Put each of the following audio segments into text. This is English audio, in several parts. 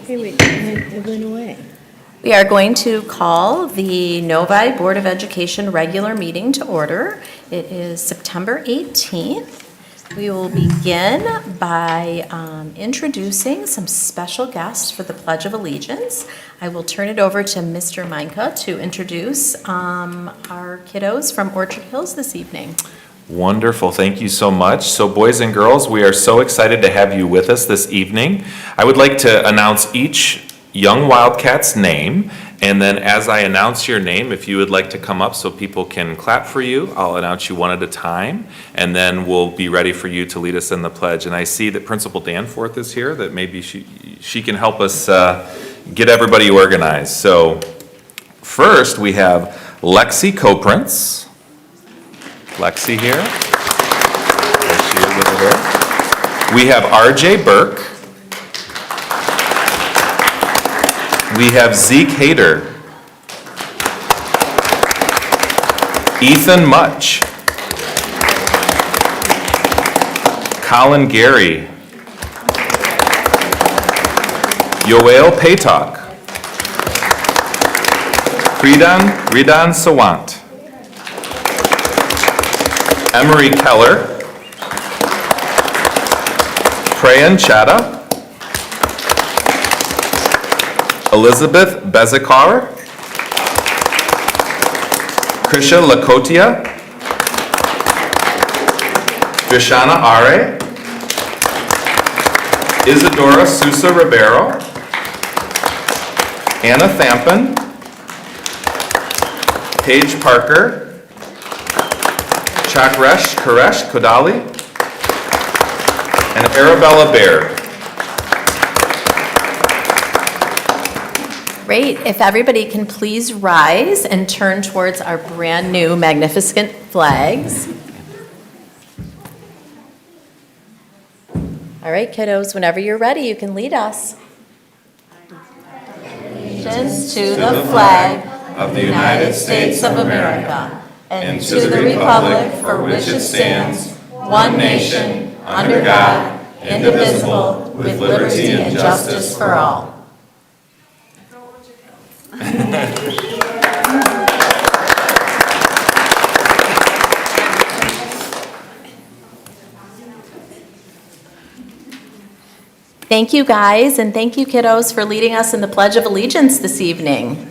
Hey, wait, it went away. We are going to call the Novi Board of Education regular meeting to order. It is September 18th. We will begin by introducing some special guests for the Pledge of Allegiance. I will turn it over to Mr. Meinke to introduce our kiddos from Orchard Hills this evening. Wonderful. Thank you so much. So boys and girls, we are so excited to have you with us this evening. I would like to announce each young Wildcat's name, and then as I announce your name, if you would like to come up so people can clap for you, I'll announce you one at a time, and then we'll be ready for you to lead us in the pledge. And I see that Principal Danforth is here, that maybe she can help us get everybody organized. So first we have Lexi Coprince. Lexi here. There she is over there. We have RJ Burke. We have Zeke Hader. Ethan Much. Colin Gary. Yoel Patok. Ridan Sawant. Emery Keller. Prayan Chadha. Elizabeth Bezikar, Krisha Lakotia, Vishana Are, Isadora Sousa Ribeiro, Anna Thampen, Paige Parker, Chakresh Koresh Kodali, and Arabella Baird. Great. If everybody can please rise and turn towards our brand new magnificent flags. All right, kiddos, whenever you're ready, you can lead us. Allegiance to the flag of the United States of America and to the republic for which it stands, one nation, under God, indivisible, with liberty and justice for all. Thank you guys, and thank you kiddos for leading us in the Pledge of Allegiance this evening.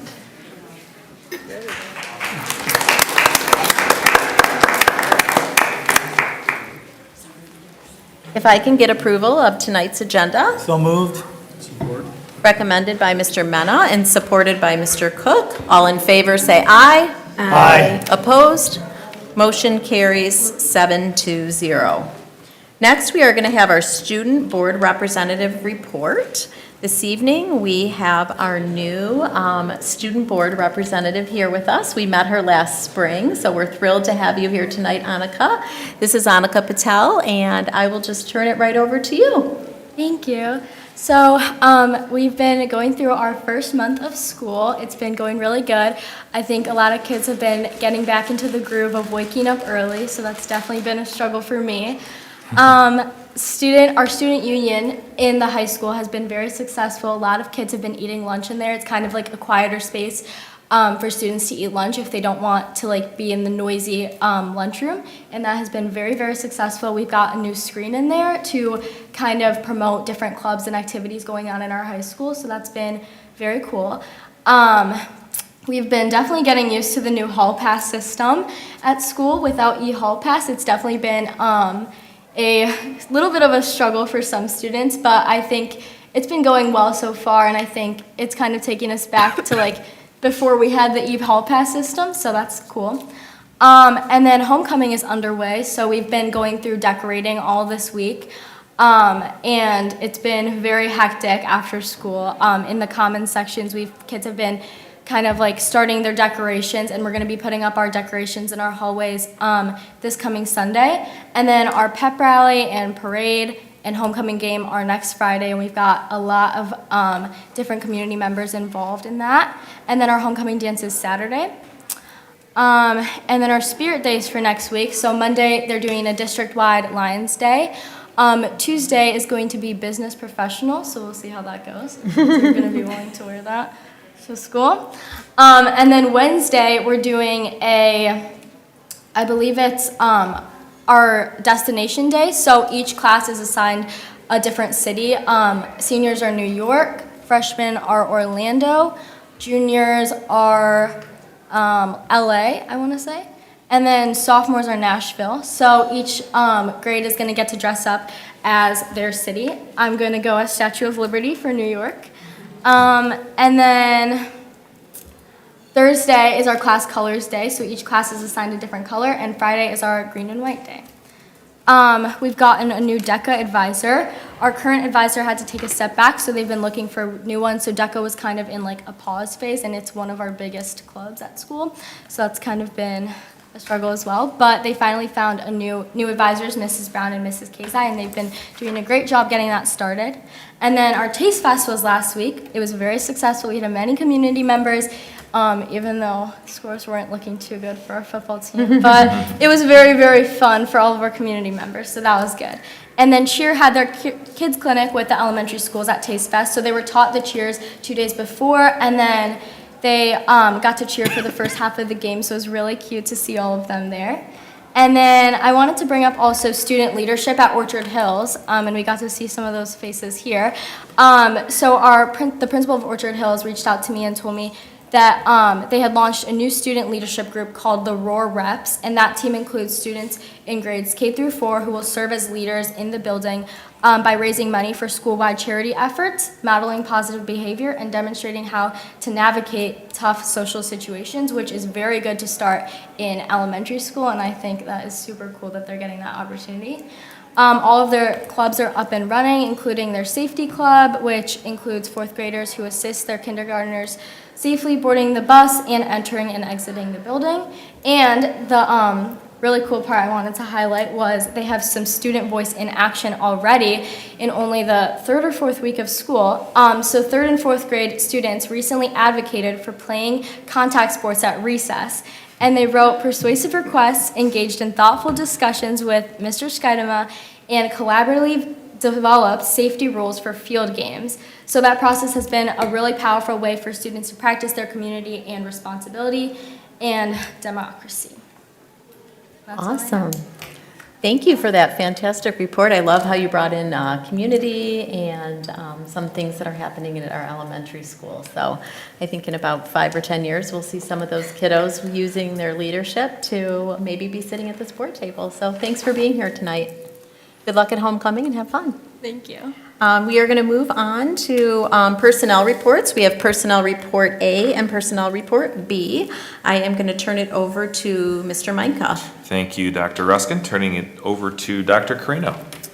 If I can get approval of tonight's agenda. So moved. Recommended by Mr. Mena and supported by Mr. Cook. All in favor say aye. Aye. Opposed? Motion carries 7-0. Next, we are going to have our Student Board Representative report. This evening, we have our new Student Board Representative here with us. We met her last spring, so we're thrilled to have you here tonight, Annika. This is Annika Patel, and I will just turn it right over to you. Thank you. So we've been going through our first month of school. It's been going really good. I think a lot of kids have been getting back into the groove of waking up early, so that's definitely been a struggle for me. Our student union in the high school has been very successful. A lot of kids have been eating lunch in there. It's kind of like a quieter space for students to eat lunch if they don't want to be in the noisy lunchroom, and that has been very, very successful. We've got a new screen in there to kind of promote different clubs and activities going on in our high school, so that's been very cool. We've been definitely getting used to the new hall pass system at school. Without e-hall pass, it's definitely been a little bit of a struggle for some students, but I think it's been going well so far, and I think it's kind of taking us back to before we had the e-hall pass system, so that's cool. And then homecoming is underway, so we've been going through decorating all this week, and it's been very hectic after school. In the common sections, kids have been kind of starting their decorations, and we're going to be putting up our decorations in our hallways this coming Sunday. And then our pep rally and parade and homecoming game are next Friday, and we've got a lot of different community members involved in that. And then our homecoming dance is Saturday. And then our spirit days for next week. So Monday, they're doing a district-wide Lions Day. Tuesday is going to be business professional, so we'll see how that goes. If you're going to be willing to wear that to school. And then Wednesday, we're doing I believe it's our destination day. So each class is assigned a different city. Seniors are New York, freshmen are Orlando, juniors are LA, I want to say. And then sophomores are Nashville. So each grade is going to get to dress up as their city. I'm going to go as Statue of Liberty for New York. And then Thursday is our class colors day. So each class is assigned a different color. And Friday is our green and white day. We've gotten a new DECA advisor. Our current advisor had to take a step back, so they've been looking for new ones. So DECA was kind of in like a pause phase, and it's one of our biggest clubs at school. So that's kind of been a struggle as well. But they finally found a new advisors, Mrs. Brown and Mrs. Kazai, and they've been doing a great job getting that started. And then our Taste Fest was last week. It was very successful. We had many community members. Even though the scores weren't looking too good for our football team. But it was very, very fun for all of our community members, so that was good. And then cheer had their kids clinic with the elementary schools at Taste Fest, so they were taught the cheers 2 days before, and then they got to cheer for the first half of the game, so it was really cute to see all of them there. And then I wanted to bring up also student leadership at Orchard Hills, and we got to see some of those faces here. So the principal of Orchard Hills reached out to me and told me that they had launched a new student leadership group called the Roar Reps, and that team includes students in grades K through 4 who will serve as leaders in the building by raising money for school-wide charity efforts, modeling positive behavior, and demonstrating how to navigate tough social situations, which is very good to start in elementary school, and I think that is super cool that they're getting that opportunity. All of their clubs are up and running, including their safety club, which includes 4th graders who assist their kindergartners safely boarding the bus and entering and exiting the building. And the really cool part I wanted to highlight was they have some student voice in action already in only the 3rd or 4th week of school. So 3rd and 4th grade students recently advocated for playing contact sports at recess. And they wrote persuasive requests, engaged in thoughtful discussions with Mr. Skidema, and collaboratively developed safety rules for field games. So that process has been a really powerful way for students to practice their community and responsibility and democracy. That's all I have. Awesome. Thank you for that fantastic report. I love how you brought in community and some things that are happening in our elementary school. So I think in about 5 or 10 years, we'll see some of those kiddos using their leadership to maybe be sitting at the sport table. So thanks for being here tonight. Good luck at homecoming and have fun. Thank you. We are going to move on to personnel reports. We have personnel report A and personnel report B. I am going to turn it over to Mr. Meinka. Thank you, Dr. Ruskin. Turning it over to Dr. Carino.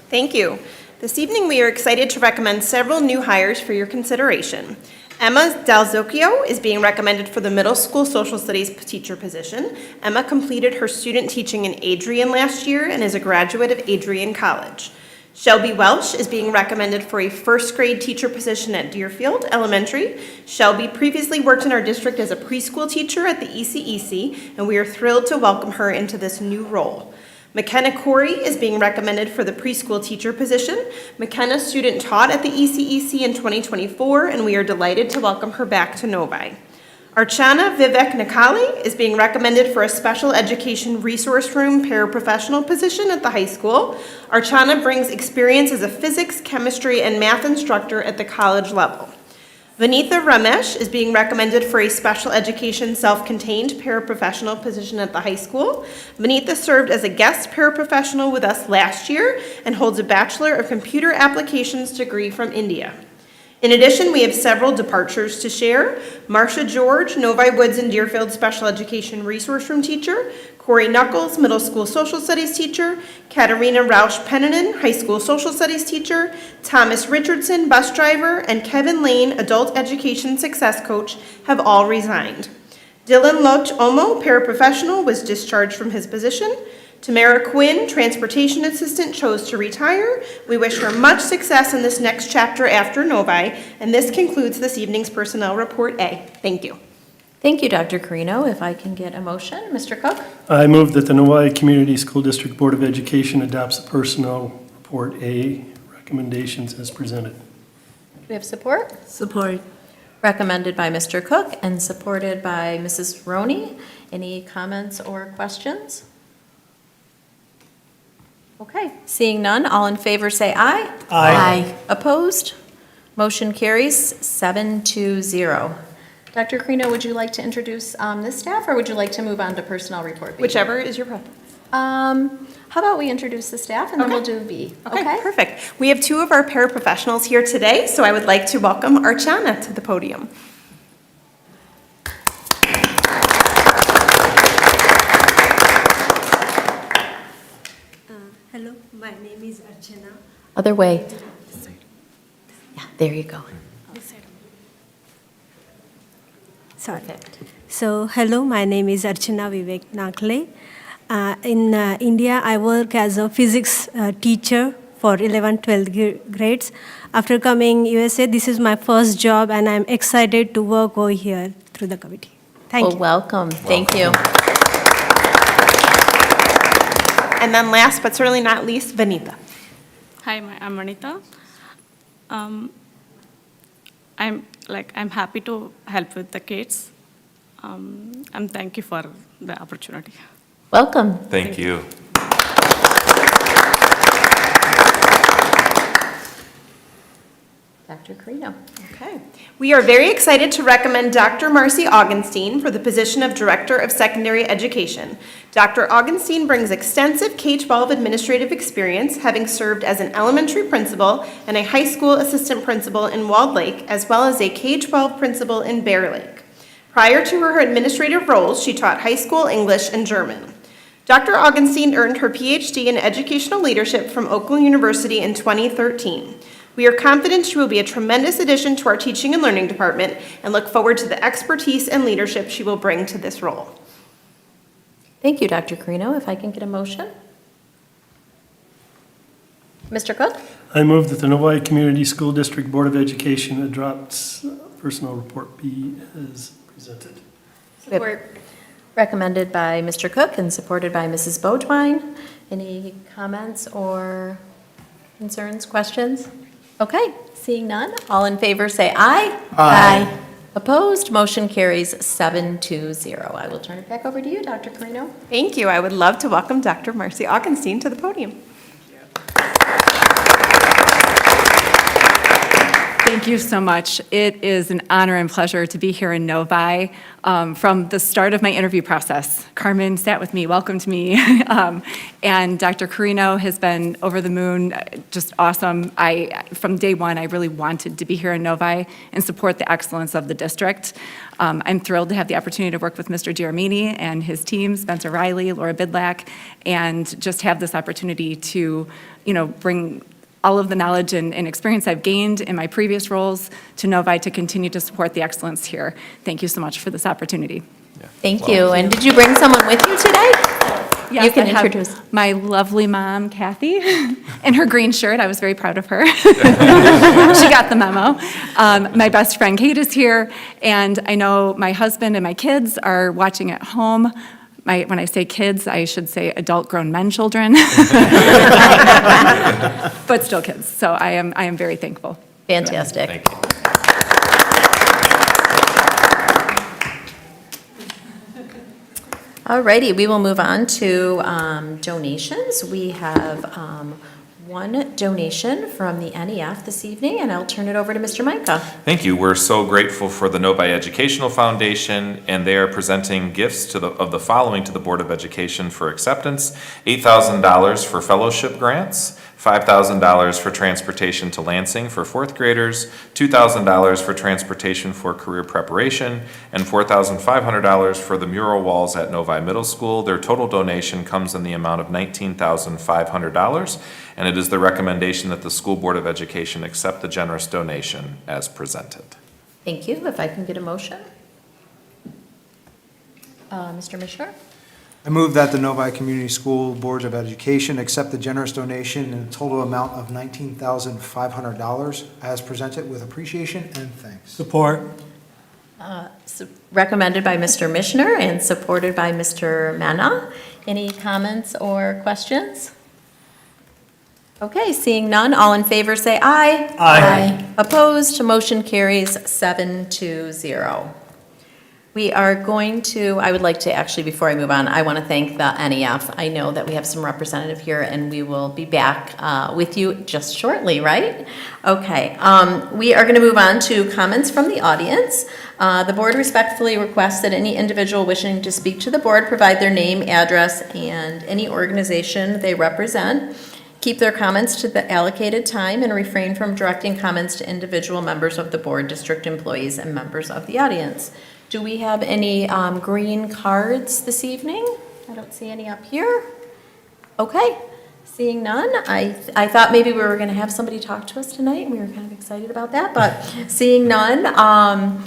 Thank you. This evening, we are excited to recommend several new hires for your consideration. Emma Dalzocchio is being recommended for the middle school social studies teacher position. Emma completed her student teaching in Adrian last year and is a graduate of Adrian College. Shelby Welsh is being recommended for a first grade teacher position at Deerfield Elementary. Shelby previously worked in our district as a preschool teacher at the ECEC, and we are thrilled to welcome her into this new role. McKenna Corey is being recommended for the preschool teacher position. McKenna student taught at the ECEC in 2024, and we are delighted to welcome her back to Novi. Archana Vivek Nakali is being recommended for a special education resource room paraprofessional position at the high school. Archana brings experience as a physics, chemistry, and math instructor at the college level. Vanitha Ramesh is being recommended for a special education self-contained paraprofessional position at the high school. Vanitha served as a guest paraprofessional with us last year and holds a Bachelor of Computer Applications degree from India. In addition, we have several departures to share. Marcia George, Novi Woods and Deerfield Special Education Resource Room teacher. Corey Knuckles, Middle School Social Studies teacher. Katarina Rausch-Pennanen, High School Social Studies teacher. Thomas Richardson, bus driver. And Kevin Lane, Adult Education Success Coach, have all resigned. Dylan Loach Omo, paraprofessional, was discharged from his position. Tamara Quinn, transportation assistant, chose to retire. We wish her much success in this next chapter after Novi, and this concludes this evening's personnel report A. Thank you. Thank you, Dr. Carino. If I can get a motion, Mr. Cook? I move that the Novi Community School District Board of Education adopts the personnel Support A recommendations as presented. Do we have support? Support. Recommended by Mr. Cook and supported by Mrs. Roney. Any comments or questions? Okay, seeing none, all in favor say aye. Aye. Opposed? Motion carries 7-0. Dr. Carino, would you like to introduce this staff, or would you like to move on to personnel report B? Whichever is your preference. How about we introduce the staff, and then we'll do B, Okay, perfect. We have two of our paraprofessionals here today, so I would like to welcome Archana to the podium. Hello, my name is Archana. Other way. Yeah, there you go. Sorry. So, hello, my name is Archana Vivek Nakle. In India, I work as a physics teacher for 11th, 12th grades. After coming USA, this is my first job, and I'm excited to work over here through the committee. Thank you. Welcome. Thank you. And then last but certainly not least, Vanita. Hi, I'm Anita. I'm happy to help with the kids. And thank you for the opportunity. Welcome. Thank you. Dr. Carino. Okay. We are very excited to recommend Dr. Marcy Augenstein for the position of Director of Secondary Education. Dr. Augenstein brings extensive K-12 administrative experience, having served as an elementary principal and a high school assistant principal in Walled Lake, as well as a K-12 principal in Bear Lake. Prior to her administrative roles, she taught high school English and German. Dr. Augenstein earned her PhD in Educational Leadership from Oakland University in 2013. We are confident she will be a tremendous addition to our teaching and learning department and look forward to the expertise and leadership she will bring to this role. Thank you, Dr. Carino. If I can get a motion? Mr. Cook? I move that the Novi Community School District Board of Education adopts personnel report B as presented. Support. Recommended by Mr. Cook and supported by Mrs. Beautwine. Any comments or concerns, questions? Okay, seeing none, all in favor say aye. Aye. Opposed, motion carries 7-0. I will turn it back over to you, Dr. Carino. Thank you. I would love to welcome Dr. Marcy Augenstein to the podium. Thank you so much. It is an honor and pleasure to be here in Novi. From the start of my interview process, Carmen sat with me, welcomed me, and Dr. Carino has been over the moon, just awesome. From day one, I really wanted to be here in Novi and support the excellence of the district. I'm thrilled to have the opportunity to work with Mr. Giarmini and his team, Spencer Riley, Laura Bidlack, and just have this opportunity to, bring all of the knowledge and experience I've gained in my previous roles to Novi to continue to support the excellence here. Thank you so much for this opportunity. Thank you. And did you bring someone with you today? Yes, You can I have introduce. my lovely mom, Kathy, in her green shirt. I was very proud of her. She got the memo. My best friend Kate is here, and I know my husband and my kids are watching at home. When I say kids, I should say adult grown men children, but still kids. So I am very thankful. Fantastic. Thank you. All righty, we will move on to donations. We have one donation from the NEF this evening, and I'll turn it over to Mr. Micah. Thank you. We're so grateful for the Novi Educational Foundation, and they are presenting gifts of the following to the Board of Education for acceptance: $8,000 for fellowship grants, $5,000 for transportation to Lansing for fourth graders, $2,000 for transportation for career preparation, and $4,500 for the mural walls at Novi Middle School. Their total donation comes in the amount of $19,500, and it is the recommendation that the School Board of Education accept the generous donation as presented. Thank you. If I can get a motion? Mr. Mishner? I move that the Novi Community School Boards of Education accept the generous donation in a total amount of $19,500 as presented with appreciation and thanks. Support. Recommended by Mr. Mishner and supported by Mr. Mena. Any comments or questions? Okay, seeing none, all in favor say aye. Aye. Opposed, motion carries 7-0. We are going to, I would like to, actually, before I move on, I want to thank the NEF. I know that we have some representative here, and we will be back with you just shortly, right? Okay, we are going to move on to comments from the audience. The board respectfully requests that any individual wishing to speak to the board provide their name, address, and any organization they represent. Keep their comments to the allocated time and refrain from directing comments to individual members of the board, district employees, and members of the audience. Do we have any green cards this evening? I don't see any up here. Okay, seeing none, I thought maybe we were going to have somebody talk to us tonight. We were kind of excited about that, but seeing none,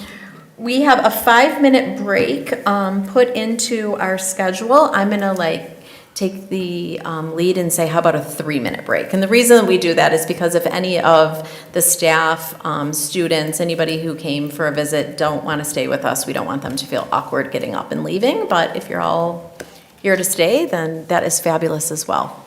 we have a 5-minute break put into our schedule. I'm going to take the lead and say, how about a 3-minute break? And the reason we do that is because if any of the staff, students, anybody who came for a visit don't want to stay with us, we don't want them to feel awkward getting up and leaving. But if you're all here to stay, then that is fabulous as well.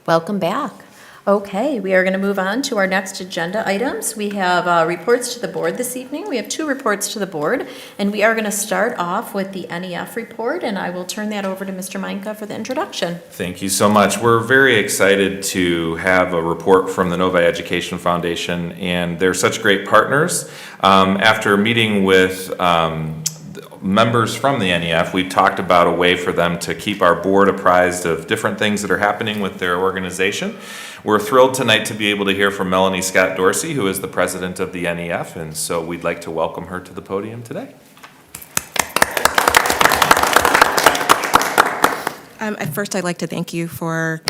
Welcome back. Okay, we are going to move on to our next agenda items. We have reports to the board this evening. We have 2 reports to the board, and we are going to start off with the NEF report, and I will turn that over to Mr. Meinke for the introduction. Thank you so much. We're very excited to have a report from the Novi Education Foundation, and they're such great partners. After meeting with members from the NEF, we've talked about a way for them to keep our board apprised of different things that are happening with their organization. We're thrilled tonight to be able to hear from Melanie Scott Dorsey, who is the president of the NEF, and so we'd like to welcome her to the podium today. At first, I'd like to thank you for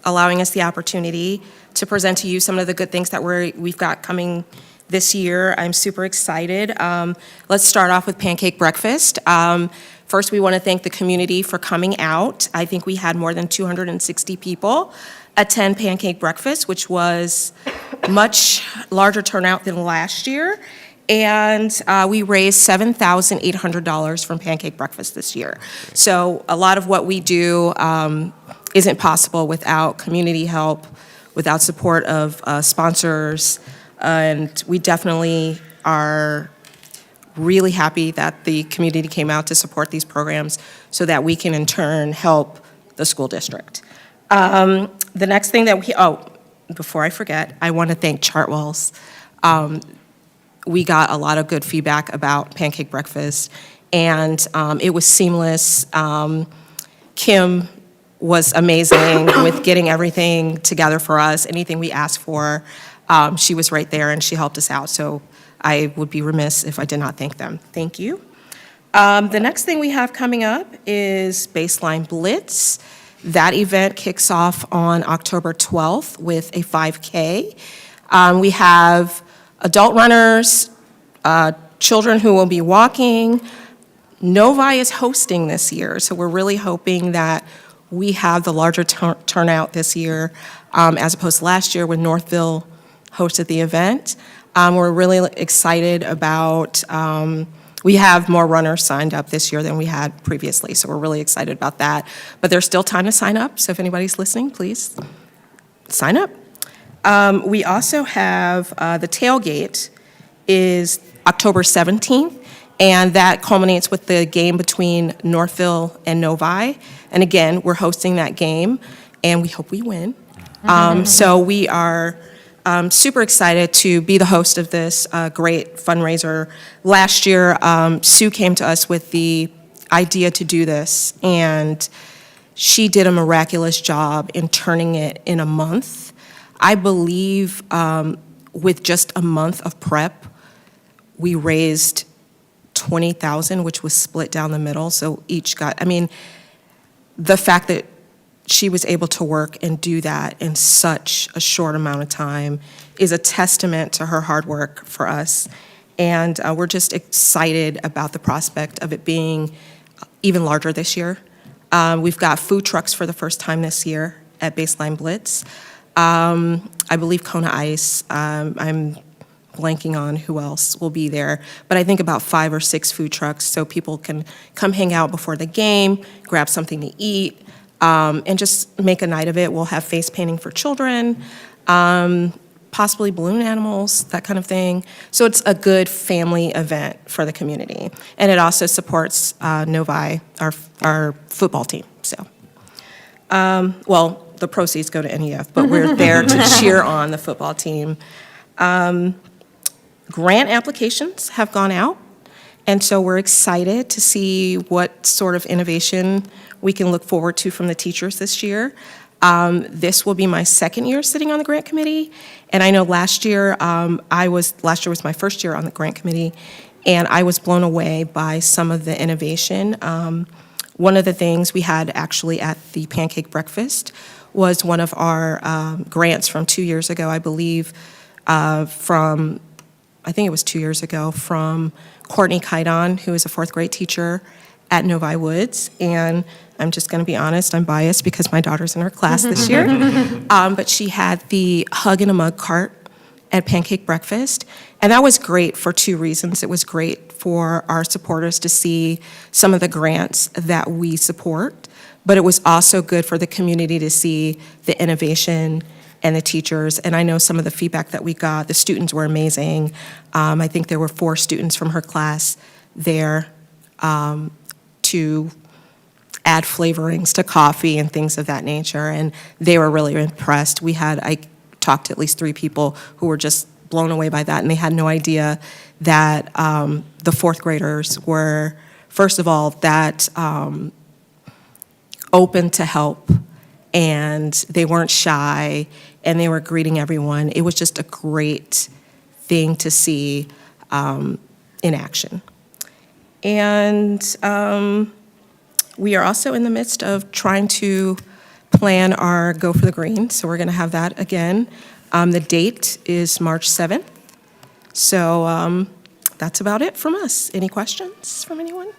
allowing us the opportunity to present to you some of the good things that we've got coming this year. I'm super excited. Let's start off with Pancake Breakfast. First, we want to thank the community for coming out. I think we had more than 260 people attend Pancake Breakfast, which was much larger turnout than last year. And we raised $7,800 from Pancake Breakfast this year. So a lot of what we do isn't possible without community help, without support of sponsors, and we definitely are really happy that the community came out to support these programs so that we can in turn help the school district. The next thing that before I forget, I want to thank Chartwells. We got a lot of good feedback about Pancake Breakfast, and it was seamless. Kim was amazing with getting everything together for us, anything we asked for. She was right there and she helped us out, so I would be remiss if I did not thank them. Thank you. The next thing we have coming up is Baseline Blitz. That event kicks off on October 12th with a 5K. We have adult runners, children who will be walking. Novi is hosting this year, so we're really hoping that we have the larger turnout this year as opposed to last year when Northville hosted the event. We're really excited about, we have more runners signed up this year than we had previously, so we're really excited about that. But there's still time to sign up, so if anybody's listening, please sign up. We also have the tailgate is October 17th, and that culminates with the game between Northville and Novi. And again, we're hosting that game, and we hope we win. So we are super excited to be the host of this great fundraiser. Last year, Sue came to us with the idea to do this, and she did a miraculous job in turning it in a month. I believe with just a month of prep, we raised $20,000, which was split down the middle, so each got, the fact that she was able to work and do that in such a short amount of time is a testament to her hard work for us. And we're just excited about the prospect of it being even larger this year. We've got food trucks for the first time this year at Baseline Blitz. I believe Kona Ice, I'm blanking on who else will be there, but I think about 5 or 6 food trucks so people can come hang out before the game, grab something to eat, and just make a night of it. We'll have face painting for children, possibly balloon animals, that kind of thing. So it's a good family event for the community. And it also supports Novi, our football team. So, well, the proceeds go to NEF, but we're there to cheer on the football team. Grant applications have gone out, and so we're excited to see what sort of innovation we can look forward to from the teachers this year. This will be my second year sitting on the grant committee, and I know last year last year was my first year on the grant committee, and I was blown away by some of the innovation. One of the things we had actually at the Pancake Breakfast was one of our grants from 2 years ago, I believe, I think it was 2 years ago, from Courtney Kaidon, who is a 4th grade teacher at Novi Woods. And I'm just going to be honest, I'm biased because my daughter's in her class this year. But she had the Hug in a Mug cart at Pancake Breakfast. And that was great for 2 reasons. It was great for our supporters to see some of the grants that we support, but it was also good for the community to see the innovation and the teachers. And I know some of the feedback that we got, the students were amazing. I think there were 4 students from her class there to add flavorings to coffee and things of that nature, and they were really impressed. I talked to at least 3 people who were just blown away by that, and they had no idea that the 4th graders were, first of all, that open to help, and they weren't shy, and they were greeting everyone. It was just a great thing to see in action. And we are also in the midst of trying to plan our Go for the Green, so we're going to have that again. The date is March 7th. So that's about it from us. Any questions from anyone?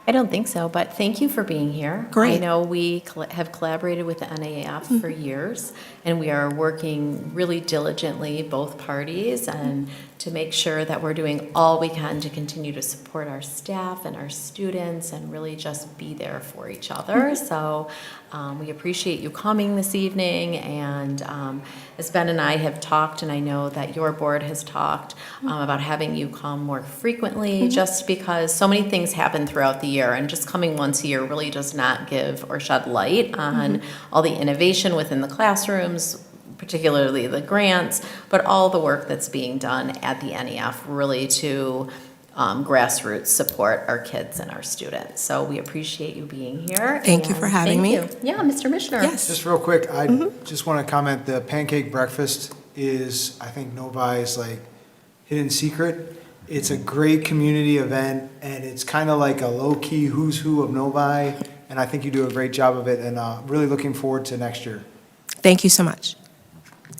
I don't think so, but thank you for being here. Great. I know we have collaborated with the NAF for years, and we are working really diligently, both parties, and to make sure that we're doing all we can to continue to support our staff and our students and really just be there for each other. So we appreciate you coming this evening, and as Ben and I have talked, and I know that your board has talked about having you come more frequently, just because so many things happen throughout the year, and just coming once a year really does not give or shed light on all the innovation within the classrooms, particularly the grants, but all the work that's being done at the NEF really to grassroots support our kids and our students. So we appreciate you being here. Thank you for and having me. thank you. Yeah, Mr. Mishner. Yes. Just real quick, I just want to comment, the pancake breakfast is, I think, Novi's like hidden secret. It's a great community event, and it's kind of like a low-key who's who of Novi, and I think you do a great job of it, and really looking forward to next year. Thank you so much.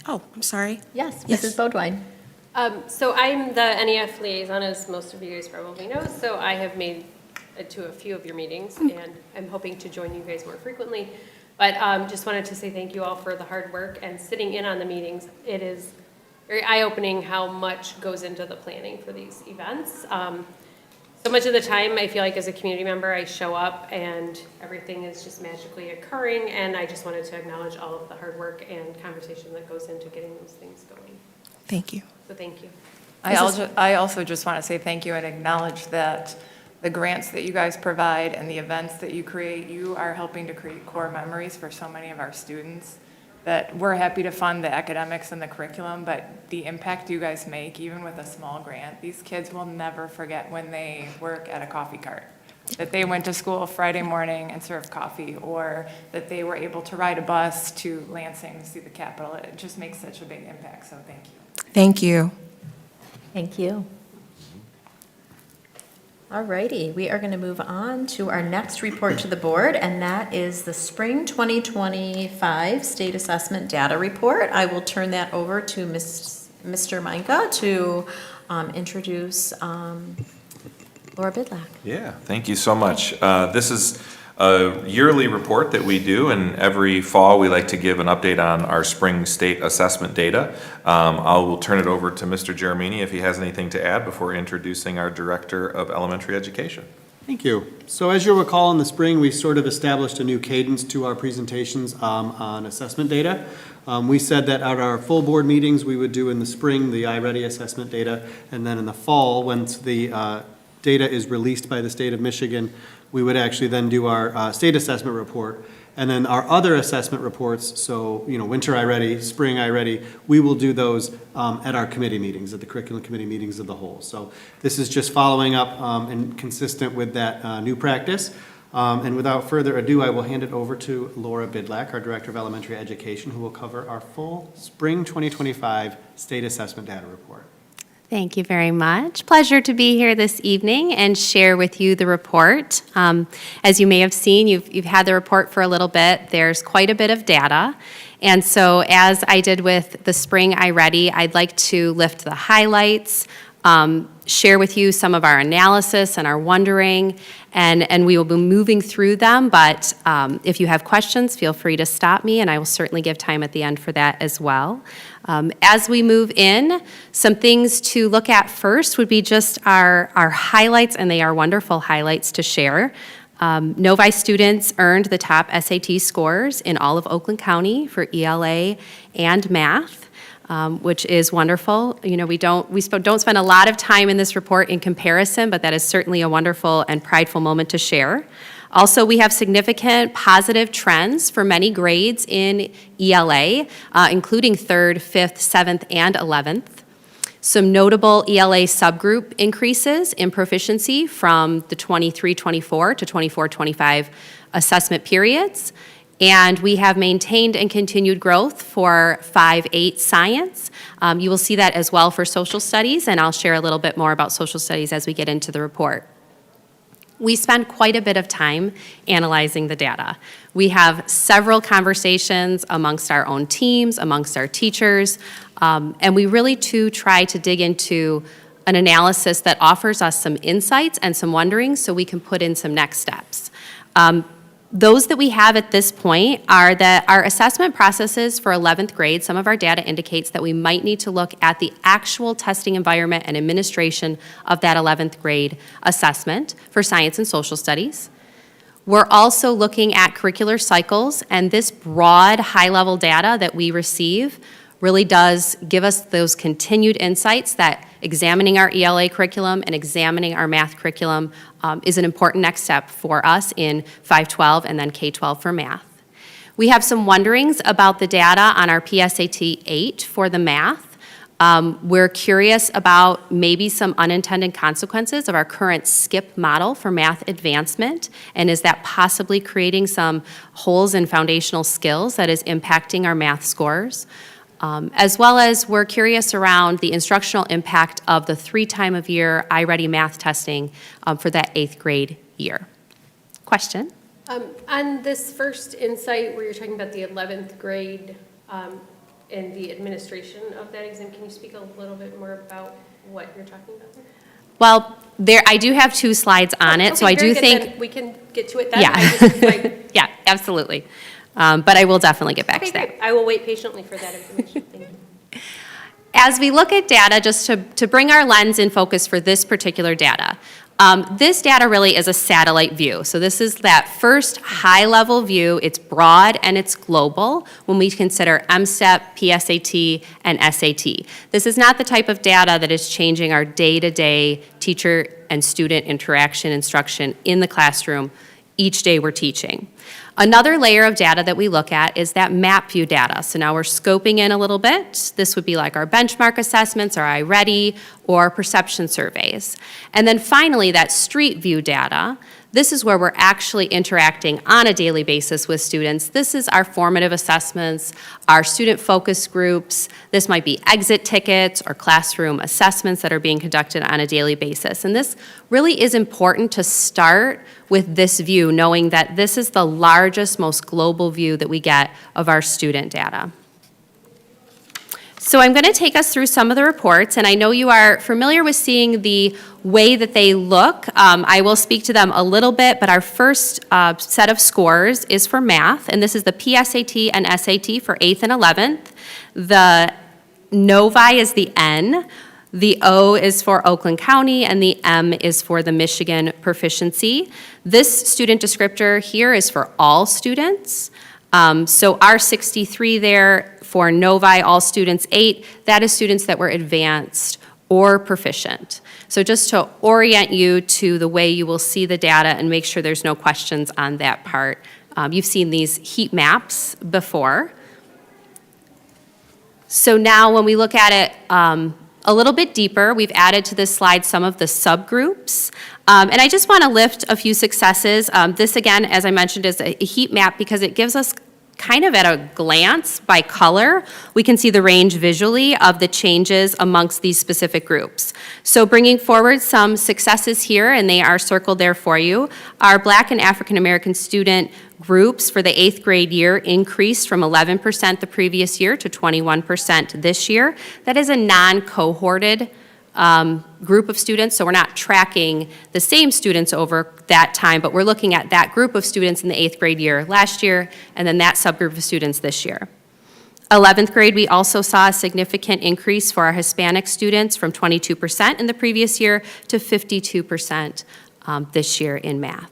Oh, I'm sorry. Yes, Yes. Mrs. Bodwine. So I'm the NEF liaison, as most of you guys probably know, so I have made it to a few of your meetings, and I'm hoping to join you guys more frequently. But just wanted to say thank you all for the hard work and sitting in on the meetings. It is very eye-opening how much goes into the planning for these events. So much of the time, I feel like as a community member, I show up and everything is just magically occurring, and I just wanted to acknowledge all of the hard work and conversation that goes into getting those things going. Thank you. So thank you. I also just want to say thank you and acknowledge that the grants that you guys provide and the events that you create, you are helping to create core memories for so many of our students, that we're happy to fund the academics and the curriculum, but the impact you guys make, even with a small grant, these kids will never forget when they work at a coffee cart, that they went to school Friday morning and served coffee, or that they were able to ride a bus to Lansing to see the Capitol. It just makes such a big impact, so thank you. Thank you. Thank you. All righty, we are going to move on to our next report to the board, and that is the Spring 2025 State Assessment Data Report. I will turn that over to Mr. Micah to introduce Laura Bidlack. Yeah, thank you so much. This is a yearly report that we do, and every fall we like to give an update on our spring state assessment data. I will turn it over to Mr. Geremini if he has anything to add before introducing our Director of Elementary Education. Thank you. So as you'll recall, in the spring, we sort of established a new cadence to our presentations on assessment data. We said that at our full board meetings, we would do in the spring the iReady assessment data, and then in the fall, once the data is released by the state of Michigan, we would actually then do our state assessment report. And then our other assessment reports, so, winter iReady, spring iReady, we will do those at our committee meetings, at the curriculum committee meetings of the whole. So this is just following up and consistent with that new practice. And without further ado, I will hand it over to Laura Bidlack, our Director of Elementary Education, who will cover our full spring 2025 state assessment data report. Thank you very much. Pleasure to be here this evening and share with you the report. As you may have seen, you've had the report for a little bit. There's quite a bit of data. And so as I did with the spring iReady, I'd like to lift the highlights, share with you some of our analysis and our wondering, and we will be moving through them, but if you have questions, feel free to stop me, and I will certainly give time at the end for that as well. As we move in, some things to look at first would be just our highlights, and they are wonderful highlights to share. Novi students earned the top SAT scores in all of Oakland County for ELA and math. Which is wonderful. You know, we don't spend a lot of time in this report in comparison, but that is certainly a wonderful and prideful moment to share. Also, we have significant positive trends for many grades in ELA, including 3rd, 5th, 7th, and 11th. Some notable ELA subgroup increases in proficiency from the 23-24 to 24-25 assessment periods. And we have maintained and continued growth for 5-8 science. You will see that as well for social studies, and I'll share a little bit more about social studies as we get into the report. We spend quite a bit of time analyzing the data. We have several conversations amongst our own teams, amongst our teachers, and we really too try to dig into an analysis that offers us some insights and some wonderings so we can put in some next steps. Those that we have at this point are that our assessment processes for 11th grade, some of our data indicates that we might need to look at the actual testing environment and administration of that 11th grade assessment for science and social studies. We're also looking at curricular cycles, and this broad high-level data that we receive really does give us those continued insights that examining our ELA curriculum and examining our math curriculum is an important next step for us in 512 and then K-12 for math. We have some wonderings about the data on our PSAT 8 for the math. We're curious about maybe some unintended consequences of our current SKIP model for math advancement, and is that possibly creating some holes in foundational skills that is impacting our math scores? As well as we're curious around the instructional impact of the 3-time-of-year iReady math testing for that 8th grade year. Question? On this first insight where you're talking about the 11th grade and the administration of that exam, can you speak a little bit more about what you're talking about there? Well, I do have 2 slides on it, so I do think... Then we can get to it then. Yeah, yeah, absolutely. But I will definitely get back to that. Great. I will wait patiently for that information. Thank you. As we look at data, just to bring our lens in focus for this particular data, this data really is a satellite view. So this is that first high-level view. It's broad and it's global when we consider MSTEP, PSAT, and SAT. This is not the type of data that is changing our day-to-day teacher and student interaction instruction in the classroom each day we're teaching. Another layer of data that we look at is that map view data. So now we're scoping in a little bit. This would be like our benchmark assessments, our iReady, or perception surveys. And then finally, that street view data. This is where we're actually interacting on a daily basis with students. This is our formative assessments, our student focus groups. This might be exit tickets or classroom assessments that are being conducted on a daily basis. And this really is important to start with this view, knowing that this is the largest, most global view that we get of our student data. So I'm going to take us through some of the reports, and I know you are familiar with seeing the way that they look. I will speak to them a little bit, but our first set of scores is for math, and this is the PSAT and SAT for 8th and 11th. The Novi is the N, the O is for Oakland County, and the M is for the Michigan proficiency. This student descriptor here is for all students. So our 63 there for Novi, all students 8, that is students that were advanced or proficient. So just to orient you to the way you will see the data and make sure there's no questions on that part. You've seen these heat maps before. So now when we look at it a little bit deeper, we've added to this slide some of the subgroups. And I just want to lift a few successes. This, again, as I mentioned, is a heat map because it gives us kind of at a glance by color, we can see the range visually of the changes amongst these specific groups. So bringing forward some successes here, and they are circled there for you, our Black and African American student groups for the 8th grade year increased from 11% the previous year to 21% this year. That is a non-cohorted group of students, so we're not tracking the same students over that time, but we're looking at that group of students in the 8th grade year last year, and then that subgroup of students this year. 11th grade, we also saw a significant increase for our Hispanic students from 22% in the previous year to 52% this year in math.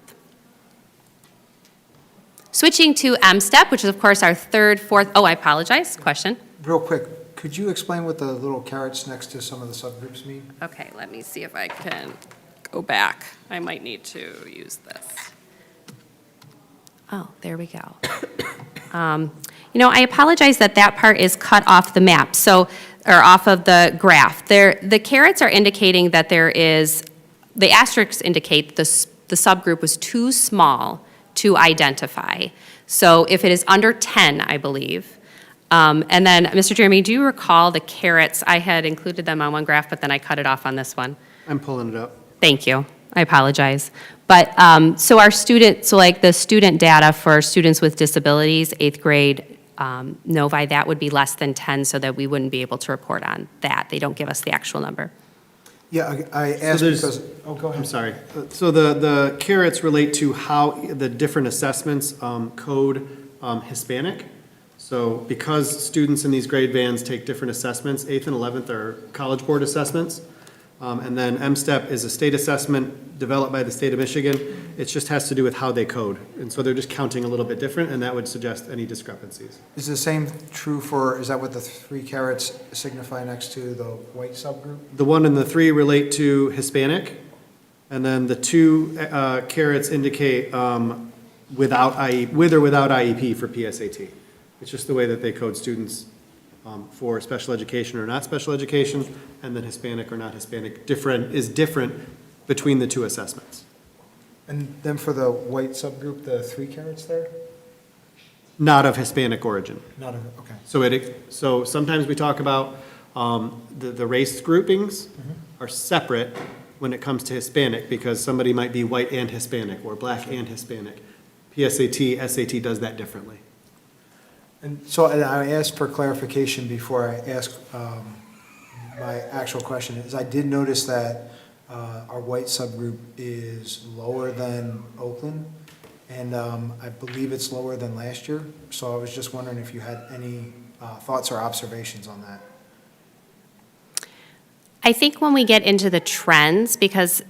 Switching to M-STEP, which is of course our third, fourth, oh, I apologize, question? Real quick, could you explain what the little carrots next to some of the subgroups mean? Okay, let me see if I can go back. I might need to use this. Oh, there we go. I apologize that that part is cut off the map, or off of the graph. The carrots are indicating that the asterisks indicate the subgroup was too small to identify. So if it is under 10, I believe. And then, Mr. Jeremy, do you recall the carrots? I had included them on one graph, but then I cut it off on this one. I'm pulling it up. Thank you. I apologize. But, so our students, so like the student data for students with disabilities, 8th grade, Novi, that would be less than 10, so that we wouldn't be able to report on that. They don't give us the actual number. Yeah, I asked because, oh, go ahead. I'm sorry. So the carrots relate to how the different assessments code Hispanic. So because students in these grade bands take different assessments, 8th and 11th are College Board assessments. And then M-STEP is a state assessment developed by the state of Michigan. It just has to do with how they code. And so they're just counting a little bit different, and that would suggest any discrepancies. Is the same true for, is that what the 3 carrots signify next to the white subgroup? The 1 and the 3 relate to Hispanic, and then the 2 carrots indicate with or without IEP for PSAT. It's just the way that they code students for special education or not special education, and then Hispanic or not Hispanic is different between the 2 assessments. And then for the white subgroup, the 3 carrots there? Not of Hispanic origin. Not of, okay. So sometimes we talk about the race groupings are separate when it comes to Hispanic, because somebody might be white and Hispanic or black and Hispanic. PSAT, SAT does that differently. And so and I asked for clarification before I ask my actual question, is I did notice that our white subgroup is lower than Oakland, and I believe it's lower than last year. So I was just wondering if you had any thoughts or observations on that. I think when we get into the trends, because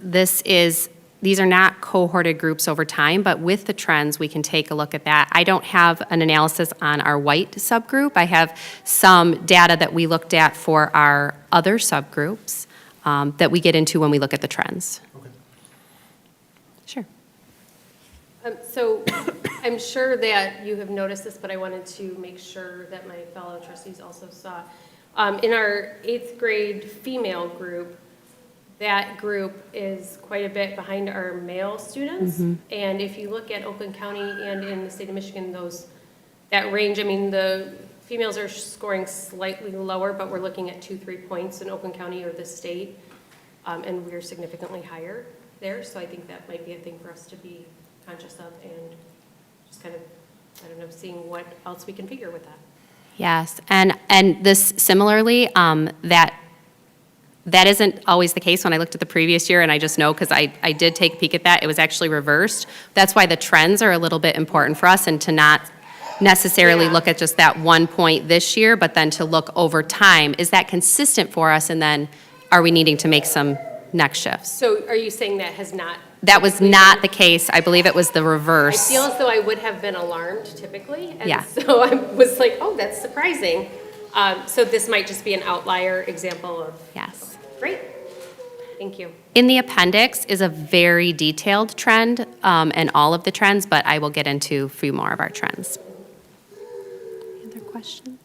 these are not cohorted groups over time, but with the trends, we can take a look at that. I don't have an analysis on our white subgroup. I have some data that we looked at for our other subgroups that we get into when we look at the trends. Okay. Sure. So I'm sure that you have noticed this, but I wanted to make sure that my fellow trustees also saw. In our 8th grade female group, that group is quite a bit behind our male students. And if you look at Oakland County and in the state of Michigan, that range, I mean, the females are scoring slightly lower, but we're looking at 2-3 points in Oakland County or the state, and we're significantly higher there. So I think that might be a thing for us to be conscious of and just kind of, I don't know, seeing what else we can figure with that. Yes, and this similarly, that isn't always the case when I looked at the previous year, and I just know because I did take a peek at that, it was actually reversed. That's why the trends are a little bit important for us, and to not necessarily look at just that 1 point this year, but then to look over time. Is that consistent for us, and then are we needing to make some next shifts? So are you saying that has not? That was not the case. I believe it was the reverse. I feel as though I would have been alarmed typically, and Yeah. so I was like, oh, that's surprising. So this might just be an outlier example of. Yes. Great, thank you. In the appendix is a very detailed trend, and all of the trends, but I will get into a few more of our trends. Any other questions?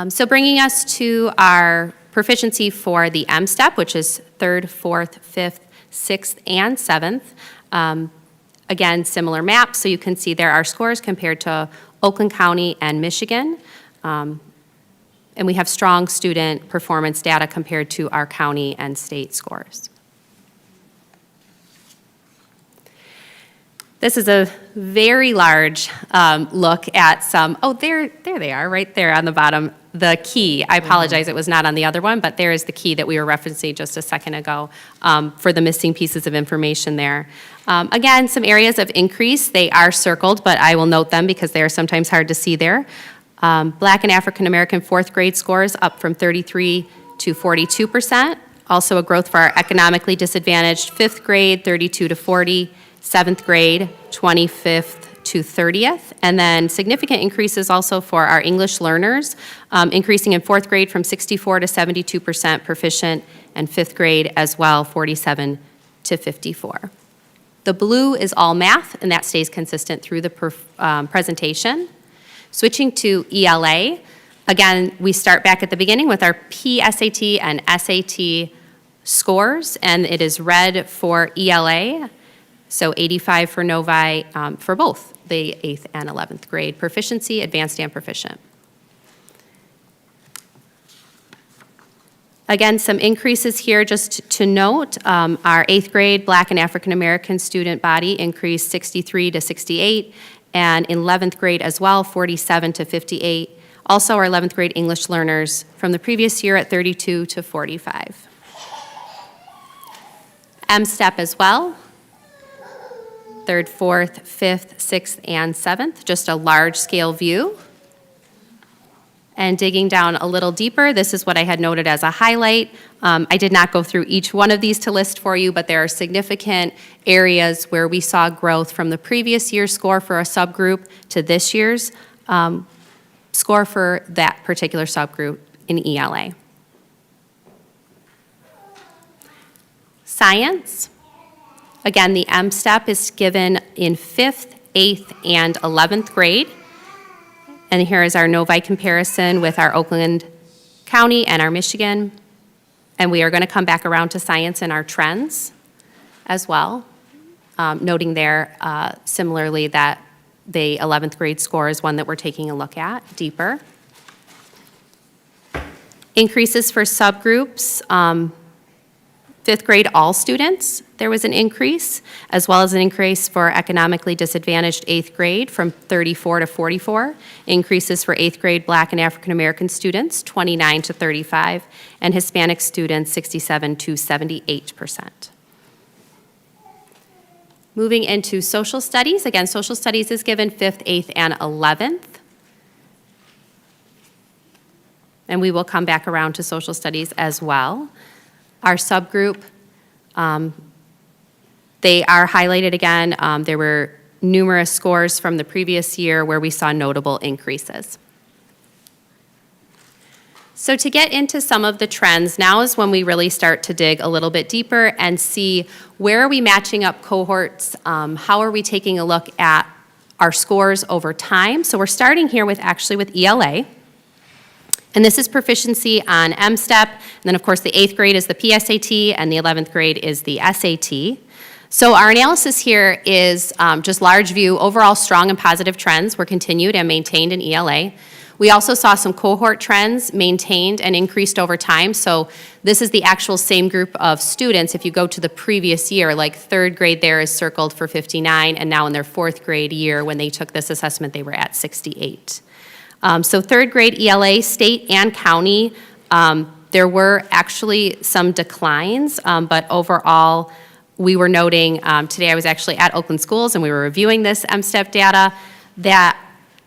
So bringing us to our proficiency for the M-STEP, which is 3rd, 4th, 5th, 6th, and 7th. Again, similar maps, so you can see there are scores compared to Oakland County and Michigan. And we have strong student performance data compared to our county and state scores. This is a very large look at some, oh, there they are, right there on the bottom. The key, I apologize, it was not on the other one, but there is the key that we were referencing just a second ago for the missing pieces of information there. Again, some areas of increase, they are circled, but I will note them because they are sometimes hard to see there. Black and African American fourth grade scores up from 33 to 42%. Also a growth for our economically disadvantaged fifth grade, 32 to 40. Seventh grade, 25th to 30th. And then significant increases also for our English learners, increasing in fourth grade from 64 to 72% proficient, and fifth grade as well, 47 to 54. The blue is all math, and that stays consistent through the presentation. Switching to ELA, again, we start back at the beginning with our PSAT and SAT scores, and it is red for ELA. So 85 for Novi for both the 8th and 11th grade proficiency, advanced and proficient. Again, some increases here just to note. Our 8th grade Black and African American student body increased 63 to 68, and in 11th grade as well, 47 to 58. Also, our 11th grade English learners from the previous year at 32 to 45. M-STEP as well. 3rd, 4th, 5th, 6th, and 7th, just a large scale view. And digging down a little deeper, this is what I had noted as a highlight. I did not go through each one of these to list for you, but there are significant areas where we saw growth from the previous year's score for a subgroup to this year's score for that particular subgroup in ELA. Science. Again, the M-STEP is given in 5th, 8th, and 11th grade. And here is our Novi comparison with our Oakland County and our Michigan. And we are going to come back around to science and our trends as well, noting there similarly that the 11th grade score is one that we're taking a look at deeper. Increases for subgroups. 5th grade, all students, there was an increase, as well as an increase for economically disadvantaged 8th grade from 34 to 44. Increases for 8th grade Black and African American students, 29 to 35, and Hispanic students, 67 to 78%. Moving into social studies. Again, social studies is given 5th, 8th, and 11th. And we will come back around to social studies as well. Our subgroup, they are highlighted again. There were numerous scores from the previous year where we saw notable increases. So to get into some of the trends, now is when we really start to dig a little bit deeper and see where are we matching up cohorts, how are we taking a look at our scores over time. So we're starting here with ELA. And this is proficiency on M-STEP, and then of course the 8th grade is the PSAT, and the 11th grade is the SAT. So our analysis here is just large view, overall strong and positive trends were continued and maintained in ELA. We also saw some cohort trends maintained and increased over time. So this is the actual same group of students. If you go to the previous year, like 3rd grade there is circled for 59, and now in their 4th grade year when they took this assessment, they were at 68. So 3rd grade ELA, state and county, there were actually some declines, but overall, we were noting, today I was actually at Oakland Schools and we were reviewing this M-STEP data, that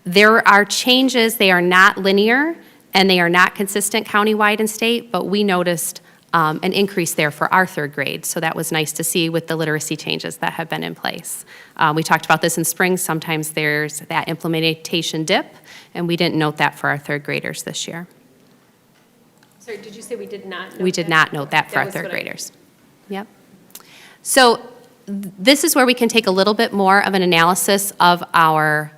there are changes, they are not linear, and they are not consistent countywide and state, but we noticed an increase there for our 3rd grade. So that was nice to see with the literacy changes that have been in place. We talked about this in spring. Sometimes there's that implementation dip, and we didn't note that for our 3rd graders this year. Sorry, did you say we did not note We did that? not note that for our was 3rd what graders. Yep. So this is where we can take a little bit more of an analysis of our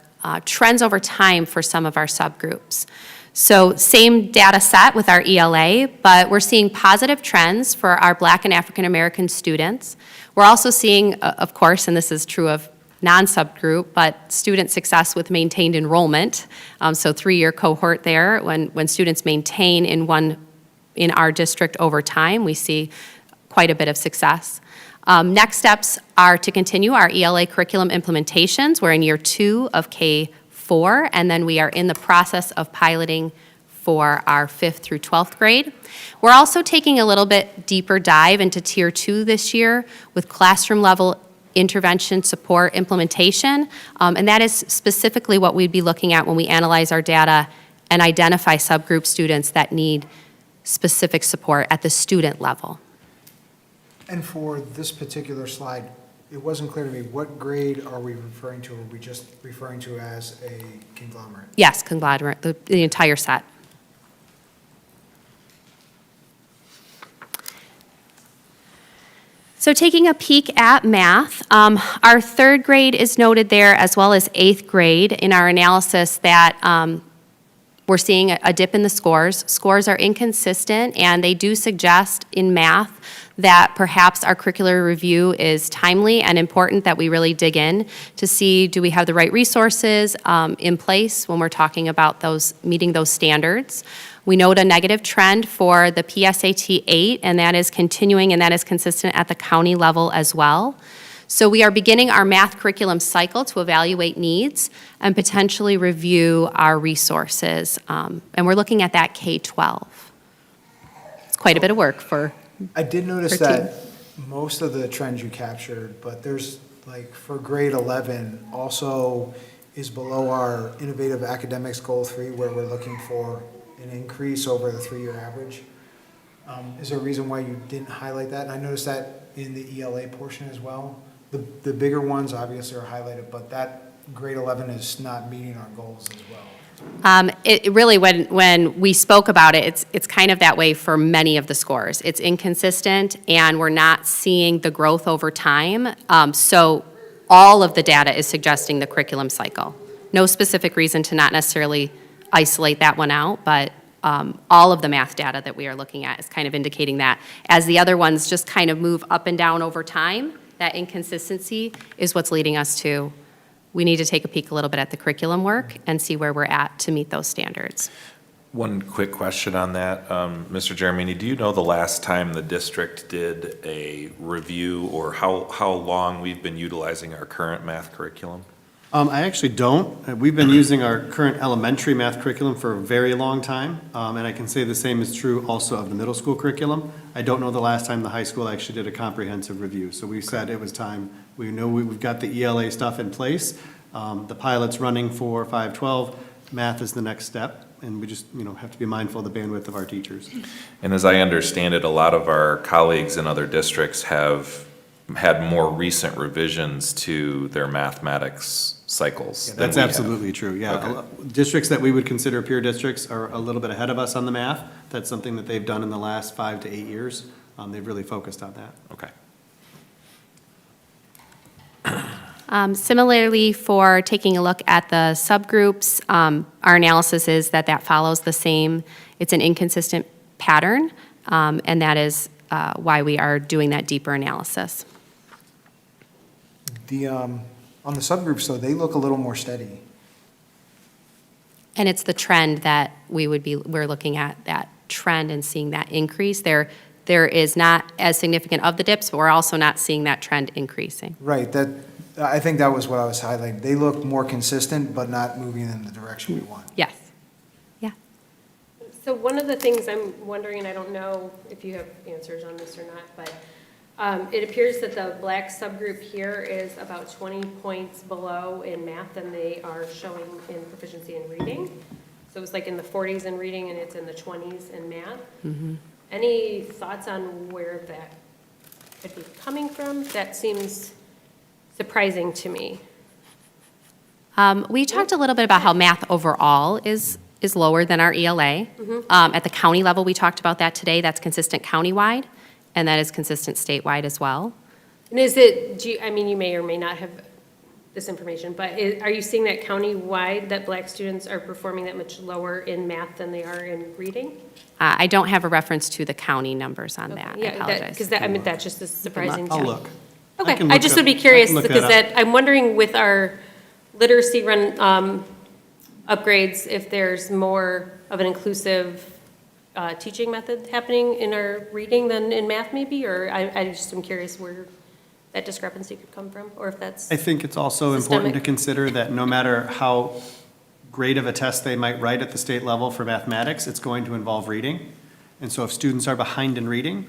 trends over time for some of our subgroups. So same data set with our ELA, but we're seeing positive trends for our Black and African American students. We're also seeing, of course, and this is true of non-subgroup, but student success with maintained enrollment. So 3-year cohort there, when students maintain in our district over time, we see quite a bit of success. Next steps are to continue our ELA curriculum implementations. We're in year 2 of K4, and then we are in the process of piloting for our 5th through 12th grade. We're also taking a little bit deeper dive into Tier 2 this year with classroom level intervention support implementation, and that is specifically what we'd be looking at when we analyze our data and identify subgroup students that need specific support at the student level. And for this particular slide, it wasn't clear to me, what grade are we referring to? Or are we just referring to as a conglomerate? Yes, conglomerate, the entire set. So taking a peek at math, our 3rd grade is noted there as well as 8th grade in our analysis that we're seeing a dip in the scores. Scores are inconsistent, and they do suggest in math that perhaps our curricular review is timely and important, that we really dig in to see, do we have the right resources in place when we're talking about meeting those standards. We note a negative trend for the PSAT 8, and that is continuing, and that is consistent at the county level as well. So we are beginning our math curriculum cycle to evaluate needs and potentially review our resources. And we're looking at that K-12. It's quite a bit of work for I did notice our team. that most of the trends you captured, but there's, like, for grade 11, also is below our innovative academics goal 3, where we're looking for an increase over the 3-year average. Is there a reason why you didn't highlight that? And I noticed that in the ELA portion as well. The bigger ones obviously are highlighted, but that grade 11 is not meeting our goals as well. It really, when we spoke about it, it's kind of that way for many of the scores. It's inconsistent, and we're not seeing the growth over time. So all of the data is suggesting the curriculum cycle. No specific reason to not necessarily isolate that one out, but all of the math data that we are looking at is kind of indicating that. As the other ones just kind of move up and down over time, that inconsistency is what's leading us to, we need to take a peek a little bit at the curriculum work and see where we're at to meet those standards. One quick question on that. Mr. Jeremini, do you know the last time the district did a review, or how long we've been utilizing our current math curriculum? I actually don't. We've been using our current elementary math curriculum for a very long time, and I can say the same is true also of the middle school curriculum. I don't know the last time the high school actually did a comprehensive review, so we said it was time. We know we've got the ELA stuff in place. The pilot's running for 512. Math is the next step, and we just, have to be mindful of the bandwidth of our teachers. And as I understand it, a lot of our colleagues in other districts have had more recent revisions to their mathematics cycles than That's we have. absolutely true, yeah. Okay. Districts that we would consider peer districts are a little bit ahead of us on the math. That's something that they've done in the last 5 to 8 years. They've really focused on that. Okay. Similarly, for taking a look at the subgroups, our analysis is that follows the same, it's an inconsistent pattern, and that is why we are doing that deeper analysis. On the subgroups, though, they look a little more steady. And it's the trend that we're looking at, that trend and seeing that increase. There is not as significant of the dips, but we're also not seeing that trend increasing. Right, I think that was what I was highlighting. They look more consistent, but not moving in the direction we want. Yes. So one of the things I'm wondering, and I don't know if you have answers on this or not, but it appears that the black subgroup here is about 20 points below in math than they are showing in proficiency in reading. So it's like in the 40s in reading, and it's in the 20s in math. Mm-hmm. Any thoughts on where that could be coming from? That seems surprising to me. We talked a little bit about how math overall is lower than our ELA. Mm-hmm. At the county level, we talked about that today. That's consistent countywide, and that is consistent statewide as well. And is it, you may or may not have this information, but are you seeing that countywide, that black students are performing that much lower in math than they are in reading? I don't have a reference to the county numbers on that. I apologize. Because that's just as surprising to me. I'll look. Okay, can I look just up- would be curious, I can look because that I'm wondering with our literacy run upgrades, if there's more of an inclusive teaching method happening in our reading than in math maybe, or I just am curious where that discrepancy could come from, or if that's. I think it's also important to Systemic. consider that no matter how great of a test they might write at the state level for mathematics, it's going to involve reading. And so if students are behind in reading,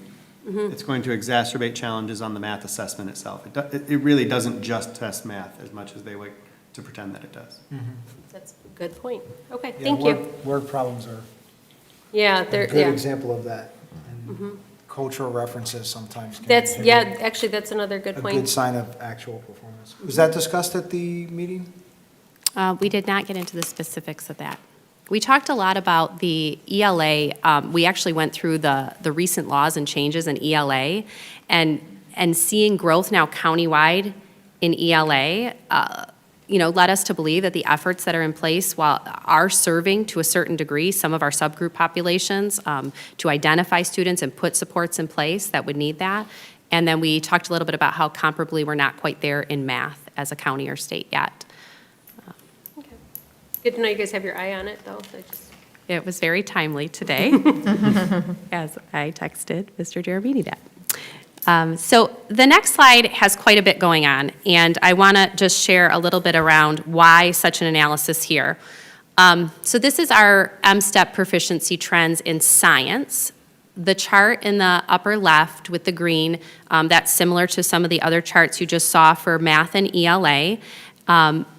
it's going to exacerbate challenges on the math assessment itself. It really doesn't just test math as much as they like to pretend that it does. That's a good point. Okay, Yeah, thank you. Word problems are Yeah, a they're, good yeah. example of that. And cultural references sometimes can That's, be yeah, actually, that's another good a point. good sign of actual performance. Was that discussed at the meeting? We did not get into the specifics of that. We talked a lot about the ELA. We actually went through the recent laws and changes in ELA, and seeing growth now countywide in ELA, led us to believe that the efforts that are in place while are serving to a certain degree some of our subgroup populations, to identify students and put supports in place that would need that. And then we talked a little bit about how comparably we're not quite there in math as a county or state yet. Good to know you guys have your eye on it, though. It was very timely today, as I texted Mr. Jeremini that. So the next slide has quite a bit going on, and I want to just share a little bit around why such an analysis here. So this is our M-STEP proficiency trends in science. The chart in the upper left with the green, that's similar to some of the other charts you just saw for math and ELA.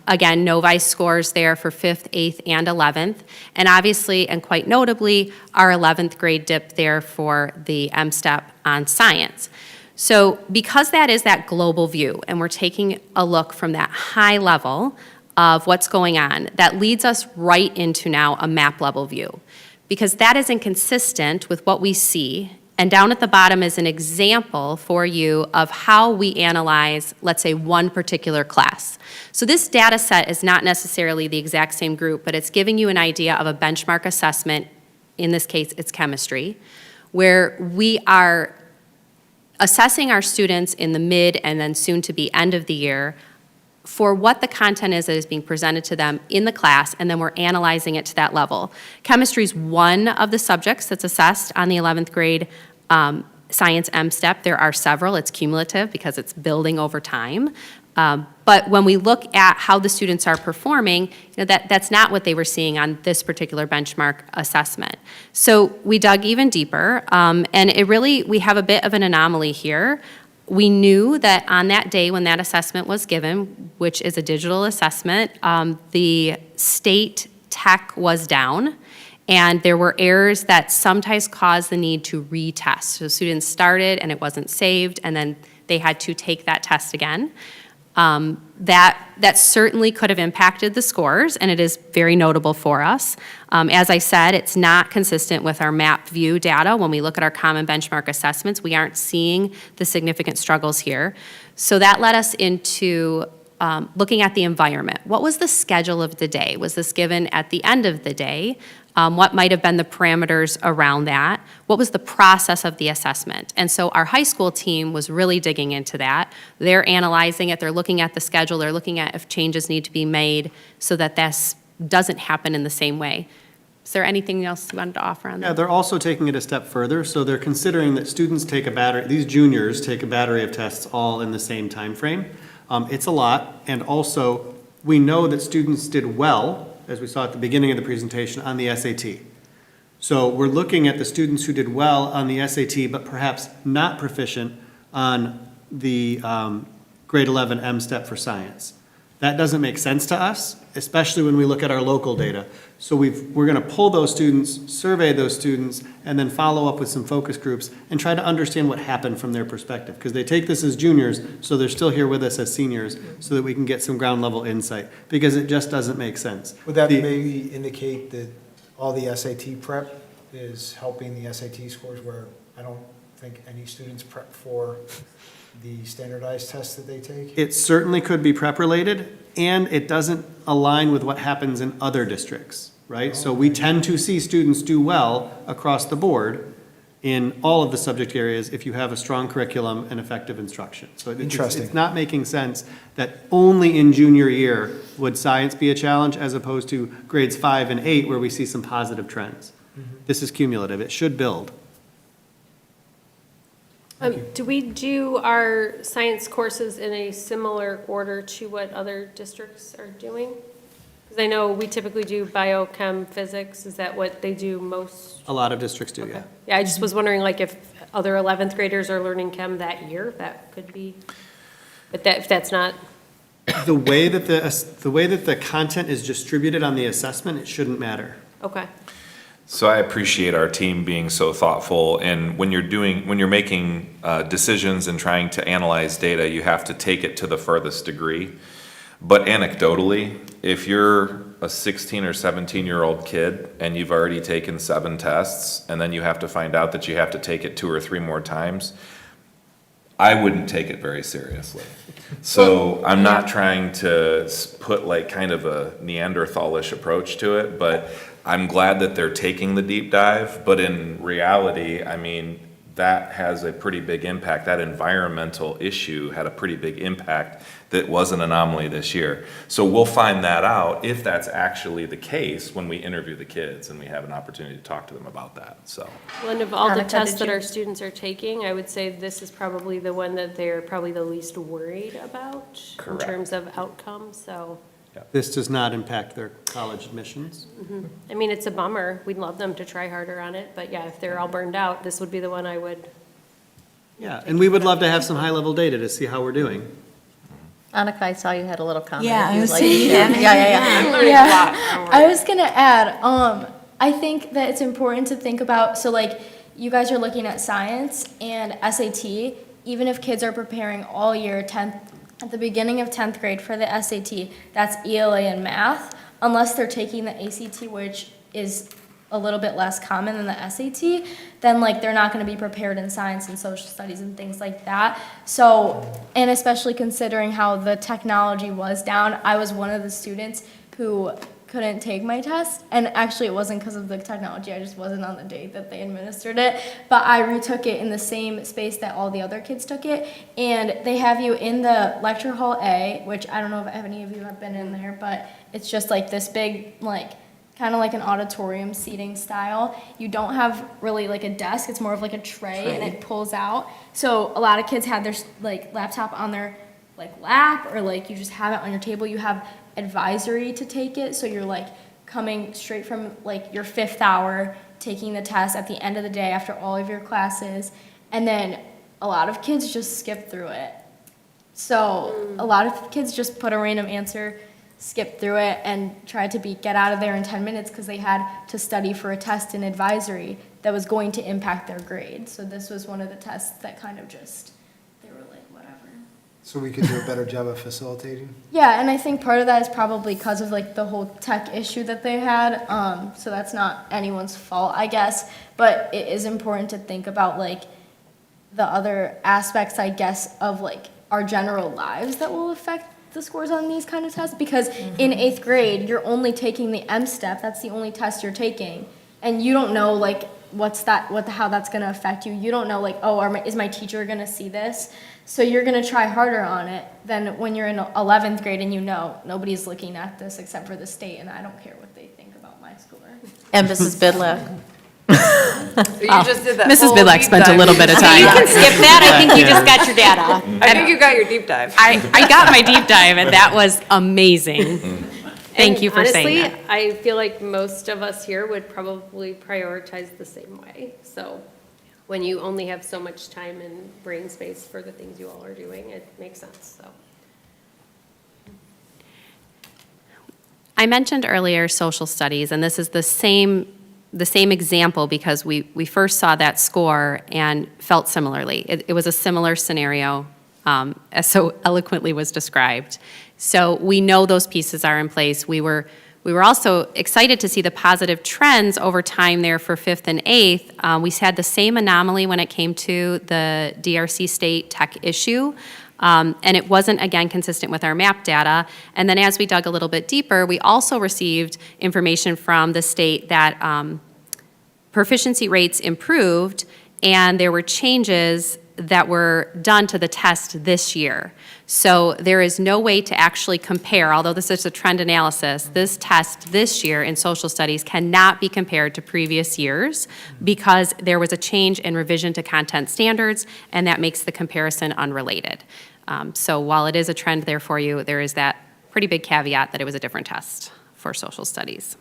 Again, Novi scores there for 5th, 8th, and 11th. And obviously, and quite notably, our 11th grade dip there for the M-STEP on science. So because that is that global view, and we're taking a look from that high level of what's going on, that leads us right into now a map level view. Because that is inconsistent with what we see. And down at the bottom is an example for you of how we analyze, let's say, one particular class. So this data set is not necessarily the exact same group, but it's giving you an idea of a benchmark assessment. In this case, it's chemistry, where we are assessing our students in the mid and then soon to be end of the year for what the content is that is being presented to them in the class, and then we're analyzing it to that level. Chemistry is one of the subjects that's assessed on the 11th grade science M-STEP. There are several. It's cumulative because it's building over time. But when we look at how the students are performing, that's not what they were seeing on this particular benchmark assessment. So we dug even deeper, and we have a bit of an anomaly here. We knew that on that day when that assessment was given, which is a digital assessment, the state tech was down, and there were errors that sometimes caused the need to retest. So students started and it wasn't saved, and then they had to take that test again. That certainly could have impacted the scores, and it is very notable for us. As I said, it's not consistent with our map view data. When we look at our common benchmark assessments, we aren't seeing the significant struggles here. So that led us into looking at the environment. What was the schedule of the day? Was this given at the end of the day? What might have been the parameters around that? What was the process of the assessment? And so our high school team was really digging into that. They're analyzing it, they're looking at the schedule, they're looking at if changes need to be made so that this doesn't happen in the same way. Is there anything else you wanted to offer on that? Yeah, they're also taking it a step further. So they're considering that students take these juniors take a battery of tests all in the same time frame. It's a lot, and also we know that students did well, as we saw at the beginning of the presentation, on the SAT. So we're looking at the students who did well on the SAT, but perhaps not proficient on the grade 11 M-STEP for science. That doesn't make sense to us, especially when we look at our local data. So we're going to pull those students, survey those students, and then follow up with some focus groups and try to understand what happened from their perspective. Because they take this as juniors, so they're still here with us as seniors, so that we can get some ground level insight, because it just doesn't make sense. Would that maybe indicate that all the SAT prep is helping the SAT scores, where I don't think any students prep for the standardized tests that they take? It certainly could be prep related, and it doesn't align with what happens in other districts, right? So we tend to see students do well across the board in all of the subject areas if you have a strong curriculum and effective instruction. So it's not making sense that only in junior year would science be a challenge as opposed to grades 5 and 8 where we see some positive trends. This is cumulative. It should build. Do we do our science courses in a similar order to what other districts are doing? Because I know we typically do biochem, physics. Is that what they do most? A lot of districts do, yeah. Yeah, I just was wondering, like, if other 11th graders are learning chem that year, that could be, but that, if that's not, The way that the content is distributed on the assessment, it shouldn't matter. okay. So I appreciate our team being so thoughtful, and when you're making decisions and trying to analyze data, you have to take it to the furthest degree. But anecdotally, if you're a 16 or 17-year-old kid and you've already taken 7 tests, and then you have to find out that you have to take it 2 or 3 more times, I wouldn't take it very seriously. So I'm not trying to put like kind of a Neanderthalish approach to it, but I'm glad that they're taking the deep dive. But in reality, I mean, that has a pretty big impact. That environmental issue had a pretty big impact that was an anomaly this year. So we'll find that out if that's actually the case when we interview the kids and we have an opportunity to talk to them about that, so. Well, and of all the Annika, tests did that you- our students are taking, I would say this is probably the one that they're probably the least worried about in Correct. terms of outcomes, so. This does not impact their college admissions. I mean, it's a bummer. We'd love them to try harder on it, but yeah, if they're all burned out, this would be the one I would. Yeah, and we would love to have some high-level data to see how we're doing. Annika, I saw you had a little comment. Yeah, I You'd was like to saying share. that. Yeah. I was gonna add, I think that it's important to think about, so like, you guys are looking at science and SAT, even if kids are preparing all year, at the beginning of 10th grade for the SAT, that's ELA and math, unless they're taking the ACT, which is a little bit less common than the SAT, then like they're not gonna be prepared in science and social studies and things like that. So, and especially considering how the technology was down, I was one of the students who couldn't take my test, and actually it wasn't because of the technology, I just wasn't on the date that they administered it, but I retook it in the same space that all the other kids took it, and they have you in the lecture hall A, which I don't know if any of you have been in there, but it's just like this big, like, kind of like an auditorium seating style. You don't have really like a desk, it's more of like a tray and it pulls out. So a lot of kids have their like laptop on their like lap, or like you just have it on your table. You have advisory to take it, so you're like coming straight from like your 5th hour, taking the test at the end of the day after all of your classes, and then a lot of kids just skip through it. So a lot of kids just put a random answer, skip through it, and try to get out of there in 10 minutes because they had to study for a test in advisory that was going to impact their grade. So this was one of the tests that kind of just, they were like, whatever. So we could do a better job of facilitating? Yeah, and I think part of that is probably because of like the whole tech issue that they had. So that's not anyone's fault, I guess. But it is important to think about like the other aspects, I guess, of like our general lives that will affect the scores on these kind of tests, because in 8th grade you're only taking the M step. That's the only test you're taking, and you don't know like how that's going to affect you. You don't know like, oh, is my teacher going to see this? So you're going to try harder on it than when you're in 11th grade and you know nobody's looking at this except for the state, and I don't care what they think about my score. And Mrs. Bidlack. You just did that Mrs. whole Bidlack deep spent a dive. little bit of You time. can skip that. I think you just got your data. I think you got your deep dive. I got my deep dive, and that was amazing. Thank And you for saying that. honestly, I feel like most of us here would probably prioritize the same way. So when you only have so much time and brain space for the things you all are doing, it makes sense, so. I mentioned earlier social studies, and this is the same example because we first saw that score and felt similarly. It was a similar scenario, as so eloquently was described. So we know those pieces are in place. We were also excited to see the positive trends over time there for 5th and 8th. We had the same anomaly when it came to the DRC state tech issue. And it wasn't, again, consistent with our MAP data. And then as we dug a little bit deeper, we also received information from the state that proficiency rates improved, and there were changes that were done to the test this year. So there is no way to actually compare, although this is a trend analysis, this test this year in social studies cannot be compared to previous years because there was a change in revision to content standards, and that makes the comparison unrelated. So while it is a trend there for you, there is that pretty big caveat that it was a different test for social studies.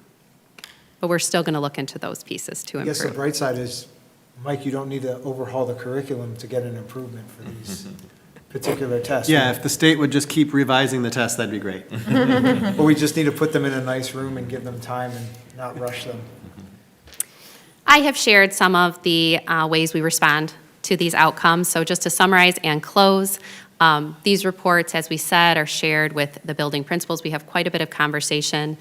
But we're still going to look into those pieces to I guess the improve. bright side is, Mike, you don't need to overhaul the curriculum to get an improvement for these particular tests. Yeah, if the state would just keep revising the test, that'd be great. Or we just need to put them in a nice room and give them time and not rush them. I have shared some of the ways we respond to these outcomes. So just to summarize and close, these reports, as we said, are shared with the building principals. We have quite a bit of conversation.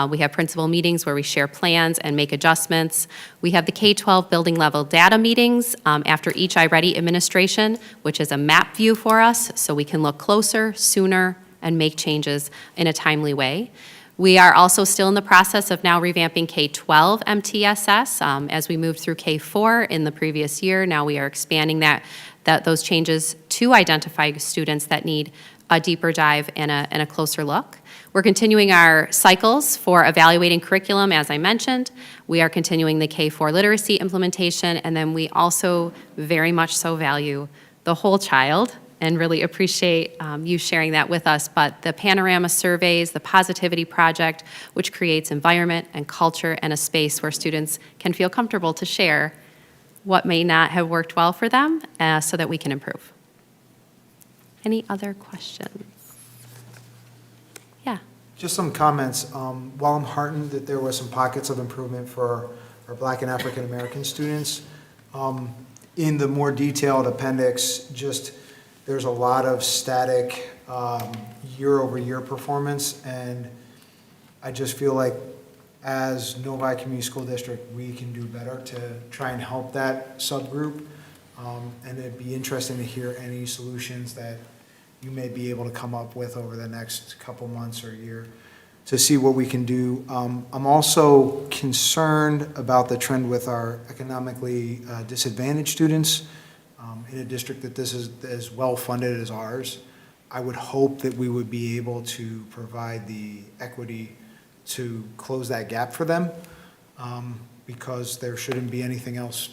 We have principal meetings where we share plans and make adjustments. We have the K-12 building level data meetings after each iReady administration, which is a map view for us, so we can look closer, sooner, and make changes in a timely way. We are also still in the process of now revamping K-12 MTSS. As we moved through K-4 in the previous year, now we are expanding those changes to identify students that need a deeper dive and a closer look. We're continuing our cycles for evaluating curriculum, as I mentioned. We are continuing the K-4 literacy implementation, and then we also very much so value the whole child and really appreciate you sharing that with us. But the Panorama surveys, the Positivity Project, which creates environment and culture and a space where students can feel comfortable to share what may not have worked well for them so that we can improve. Any other questions? Yeah. Just some comments. While I'm heartened that there was some pockets of improvement for our Black and African American students, in the more detailed appendix, there's a lot of static year-over-year performance, and I just feel like as Novi Community School District, we can do better to try and help that subgroup. And it'd be interesting to hear any solutions that you may be able to come up with over the next couple months or year to see what we can do. I'm also concerned about the trend with our economically disadvantaged students. In a district that this is as well-funded as ours, I would hope that we would be able to provide the equity to close that gap for them, because there shouldn't be anything else,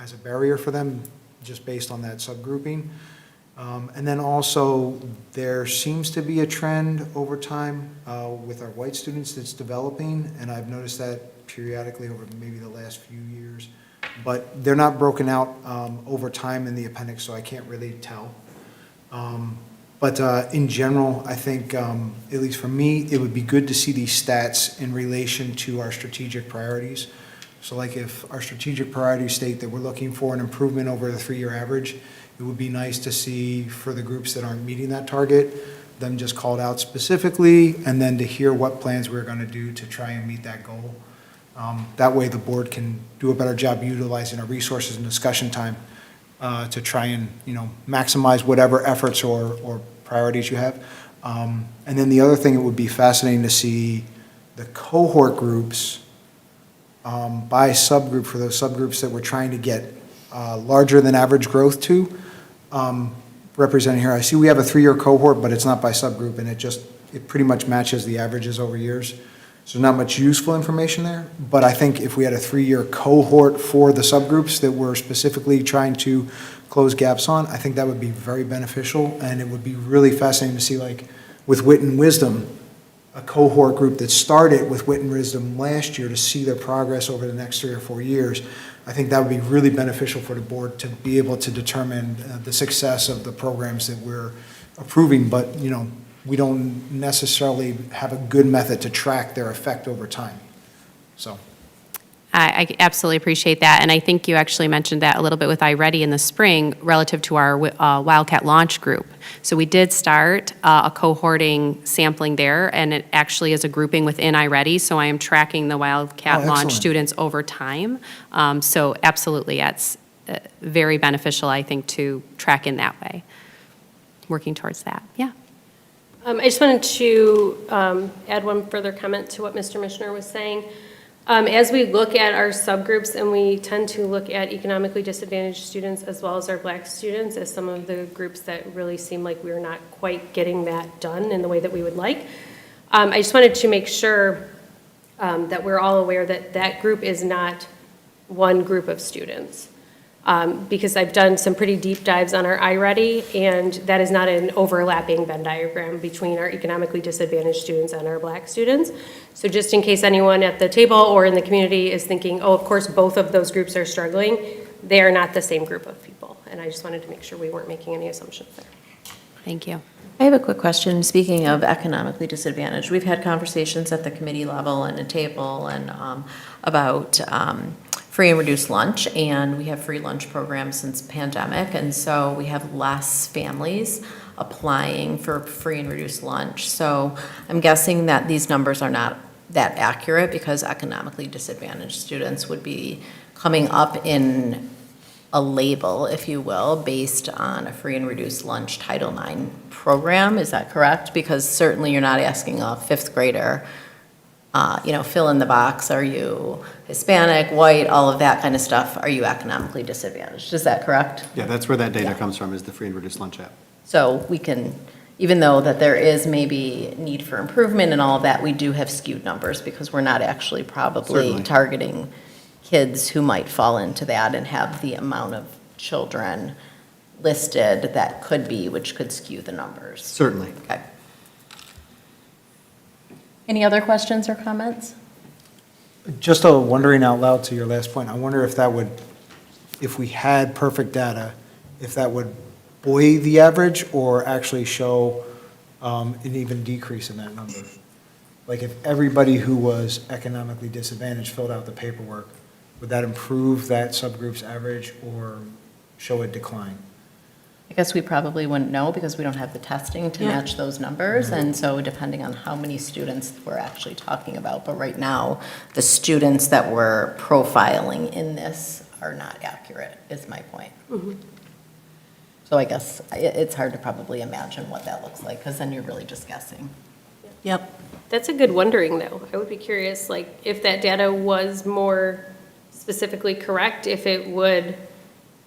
as a barrier for them, just based on that subgrouping. And then also, there seems to be a trend over time with our white students that's developing, and I've noticed that periodically over maybe the last few years. But they're not broken out over time in the appendix, so I can't really tell. But in general, I think, at least for me, it would be good to see these stats in relation to our strategic priorities. So like if our strategic priorities state that we're looking for an improvement over the 3-year average, it would be nice to see for the groups that aren't meeting that target, them just called out specifically, and then to hear what plans we're going to do to try and meet that goal. That way the board can do a better job utilizing our resources and discussion time to try and, maximize whatever efforts or priorities you have. And then the other thing, it would be fascinating to see the cohort groups by subgroup for those subgroups that we're trying to get larger than average growth to, represented here. I see we have a 3-year cohort, but it's not by subgroup, and it pretty much matches the averages over years. So not much useful information there, but I think if we had a 3-year cohort for the subgroups that we're specifically trying to close gaps on, I think that would be very beneficial, and it would be really fascinating to see, like, with Wit and Wisdom, a cohort group that started with Wit and Wisdom last year to see their progress over the next 3 or 4 years. I think that would be really beneficial for the board to be able to determine the success of the programs that we're approving, but, we don't necessarily have a good method to track their effect over time. So. I absolutely appreciate that, and I think you actually mentioned that a little bit with iReady in the spring relative to our Wildcat launch group. So we did start a cohorting sampling there, and it actually is a grouping within iReady, so I am tracking the Wildcat launch students over time. So absolutely, it's very beneficial, I think, to track in that way. Working towards that, yeah. I just wanted to add one further comment to what Mr. Mishner was saying. As we look at our subgroups, and we tend to look at economically disadvantaged students as well as our Black students as some of the groups that really seem like we're not quite getting that done in the way that we would like. I just wanted to make sure that we're all aware that that group is not one group of students. Because I've done some pretty deep dives on our iReady, and that is not an overlapping Venn diagram between our economically disadvantaged students and our Black students. So just in case anyone at the table or in the community is thinking, oh, of course, both of those groups are struggling, they are not the same group of people. And I just wanted to make sure we weren't making any assumptions there. Thank you. I have a quick question. Speaking of economically disadvantaged, we've had conversations at the committee level and a table and about free and reduced lunch, and we have free lunch programs since pandemic, and so we have less families applying for free and reduced lunch. So I'm guessing that these numbers are not that accurate because economically disadvantaged students would be coming up in a label, if you will, based on a free and reduced lunch Title IX program. Is that correct? Because certainly you're not asking a fifth grader, fill in the box. Are you Hispanic, white, all of that kind of stuff? Are you economically disadvantaged? Is that correct? Yeah, that's where that data comes from, is the free and reduced lunch app. So we can, even though that there is maybe need for improvement and all of that, we do have skewed numbers because we're not actually probably Certainly. targeting kids who might fall into that and have the amount of children listed that could be, which could skew the numbers. Certainly. Okay. Any other questions or comments? Just a wondering out loud to your last point, I wonder if that would, if we had perfect data, if that would buoy the average or actually show an even decrease in that number? Like if everybody who was economically disadvantaged filled out the paperwork, would that improve that subgroup's average or show a decline? I guess we probably wouldn't know because we don't have the testing to match those numbers. And so depending on how many students we're actually talking about. But right now, the students that we're profiling in this are not accurate, is my point. So I guess it's hard to probably imagine what that looks like because then you're really just guessing. Yep. That's a good wondering, though. I would be curious, like, if that data was more specifically correct, if it would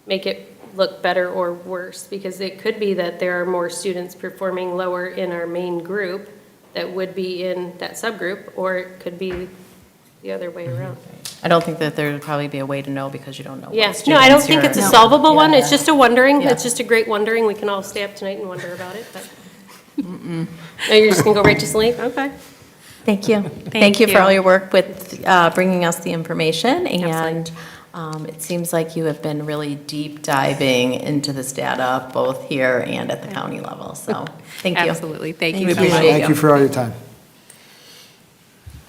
make it look better or worse, because it could be that there are more students performing lower in our main group that would be in that subgroup, or it could be the other way around. I don't think that there would probably be a way to know because you don't know. Yeah, what no, I don't students think you're- it's a solvable one. It's Yeah. just a wondering. Yeah. It's just a great wondering. We can all stay up tonight and wonder about it, but. No, you're just gonna go right to sleep? Okay. Thank you. Thank you for all your work with bringing us the information. And it seems like you have been really deep diving into this data, both here and at the county level. So thank you. Absolutely. Thank you We so much. appreciate Thank you for all your time.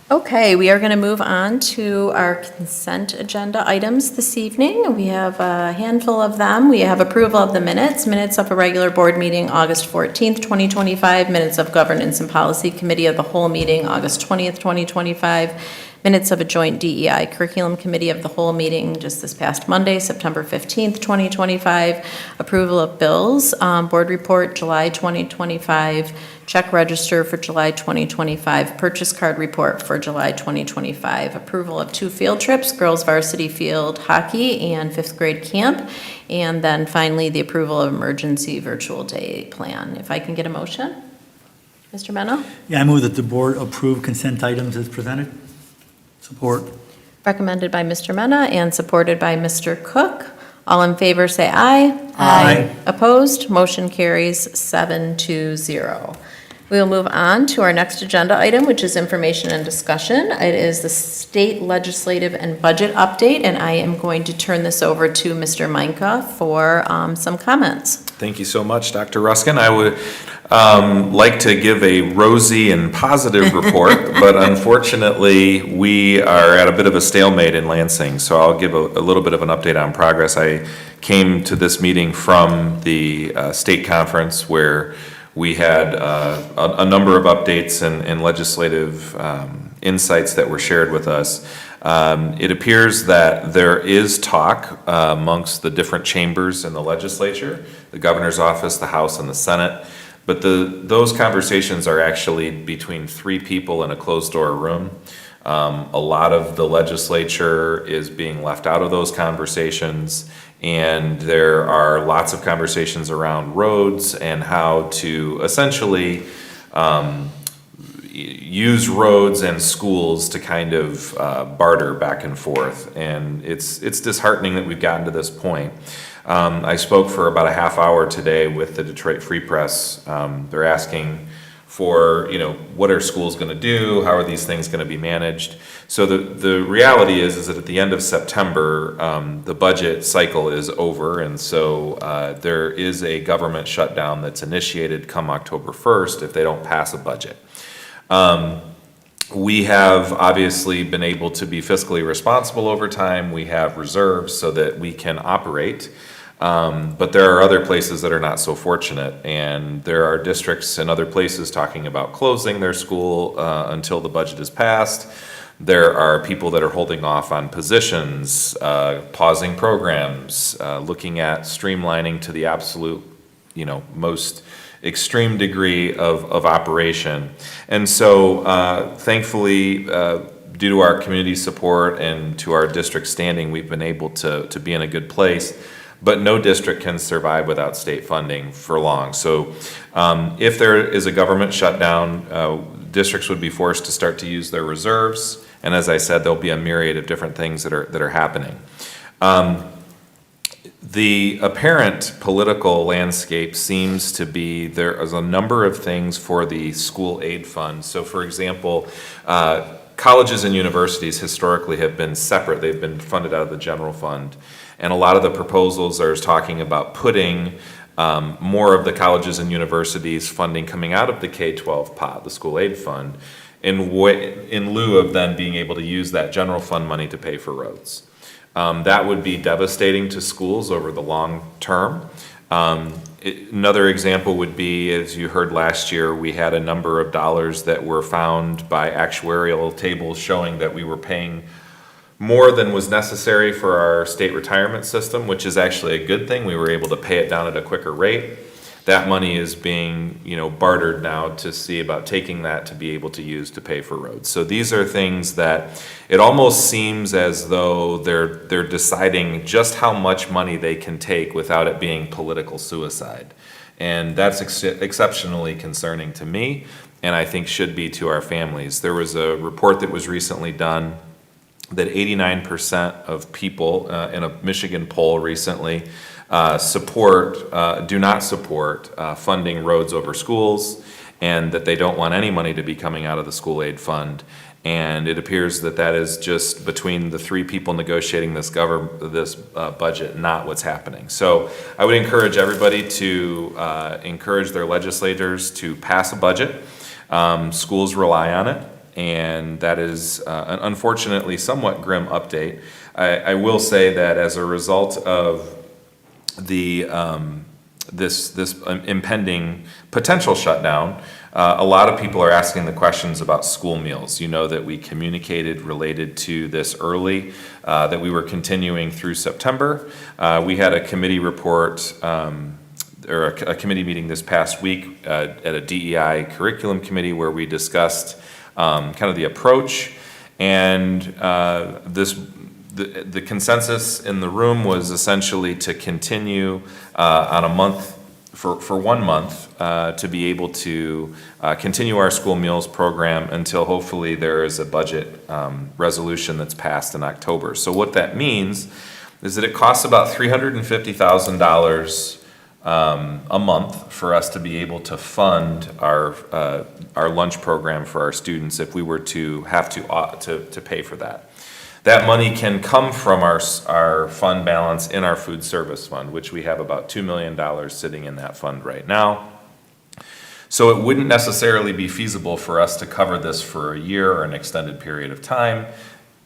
Okay, we are going to move on to our consent agenda items this evening. We have a handful of them. We have approval of the minutes of a regular board meeting, August 14th, 2025, minutes of Governance and Policy Committee of the whole meeting, August 20th, 2025, minutes of a joint DEI Curriculum Committee of the whole meeting just this past Monday, September 15th, 2025, approval of bills, board report, July 2025, check register for July 2025, purchase card report for July 2025, approval of 2 field trips, girls varsity field hockey and 5th grade camp, and then finally the approval of emergency virtual day plan. If I can get a motion? Mr. Meno? Yeah, I move that the board approve consent items as presented. Support. Recommended by Mr. Mena and supported by Mr. Cook. All in favor, say aye. Aye. Opposed? Motion carries 7-0. We will move on to our next agenda item, which is information and discussion. It is the state legislative and budget update, and I am going to turn this over to Mr. Meinke for some comments. Thank you so much, Dr. Ruskin. I would like to give a rosy and positive report, but unfortunately, we are at a bit of a stalemate in Lansing, so I'll give a little bit of an update on progress. I came to this meeting from the state conference where we had a number of updates and legislative insights that were shared with us. It appears that there is talk amongst the different chambers in the legislature, the governor's office, the House, and the Senate. But those conversations are actually between 3 people in a closed-door room. A lot of the legislature is being left out of those conversations, and there are lots of conversations around roads and how to essentially use roads and schools to kind of barter back and forth. And it's disheartening that we've gotten to this point. I spoke for about a half hour today with the Detroit Free Press. They're asking for, what are schools going to do? How are these things going to be managed? So the reality is that at the end of September, the budget cycle is over, and so there is a government shutdown that's initiated come October 1st if they don't pass a budget. We have obviously been able to be fiscally responsible over time. We have reserves so that we can operate. But there are other places that are not so fortunate, and there are districts and other places talking about closing their school until the budget is passed. There are people that are holding off on positions, pausing programs, looking at streamlining to the absolute, most extreme degree of operation. And so thankfully, due to our community support and to our district standing, we've been able to be in a good place. But no district can survive without state funding for long. So if there is a government shutdown, districts would be forced to start to use their reserves. And as I said, there'll be a myriad of different things that are happening. The apparent political landscape seems to be there is a number of things for the school aid fund. So for example, colleges and universities historically have been separate. They've been funded out of the general fund. And a lot of the proposals are talking about putting more of the colleges and universities funding coming out of the K-12 pot, the school aid fund, in lieu of then being able to use that general fund money to pay for roads. That would be devastating to schools over the long term. Another example would be, as you heard last year, we had a number of dollars that were found by actuarial tables showing that we were paying more than was necessary for our state retirement system, which is actually a good thing. We were able to pay it down at a quicker rate. That money is being, bartered now to see about taking that to be able to use to pay for roads. So these are things that it almost seems as though they're deciding just how much money they can take without it being political suicide. And that's exceptionally concerning to me, and I think should be to our families. There was a report that was recently done that 89% of people in a Michigan poll recently do not support funding roads over schools, and that they don't want any money to be coming out of the school aid fund. And it appears that that is just between the three people negotiating this budget, not what's happening. So I would encourage everybody to encourage their legislators to pass a budget. Schools rely on it. And that is an unfortunately somewhat grim update. I will say that as a result of the this impending potential shutdown, a lot of people are asking the questions about school meals. You know that we communicated related to this early, that we were continuing through September. We had a committee report or a committee meeting this past week at a DEI curriculum committee where we discussed kind of the approach, and the consensus in the room was essentially to continue on a month, for 1 month, to be able to continue our school meals program until hopefully there is a budget resolution that's passed in October. So what that means is that it costs about $350,000 a month for us to be able to fund our lunch program for our students if we were to have to pay for that. That money can come from our fund balance in our food service fund, which we have about $2 million sitting in that fund right now. So it wouldn't necessarily be feasible for us to cover this for a year or an extended period of time.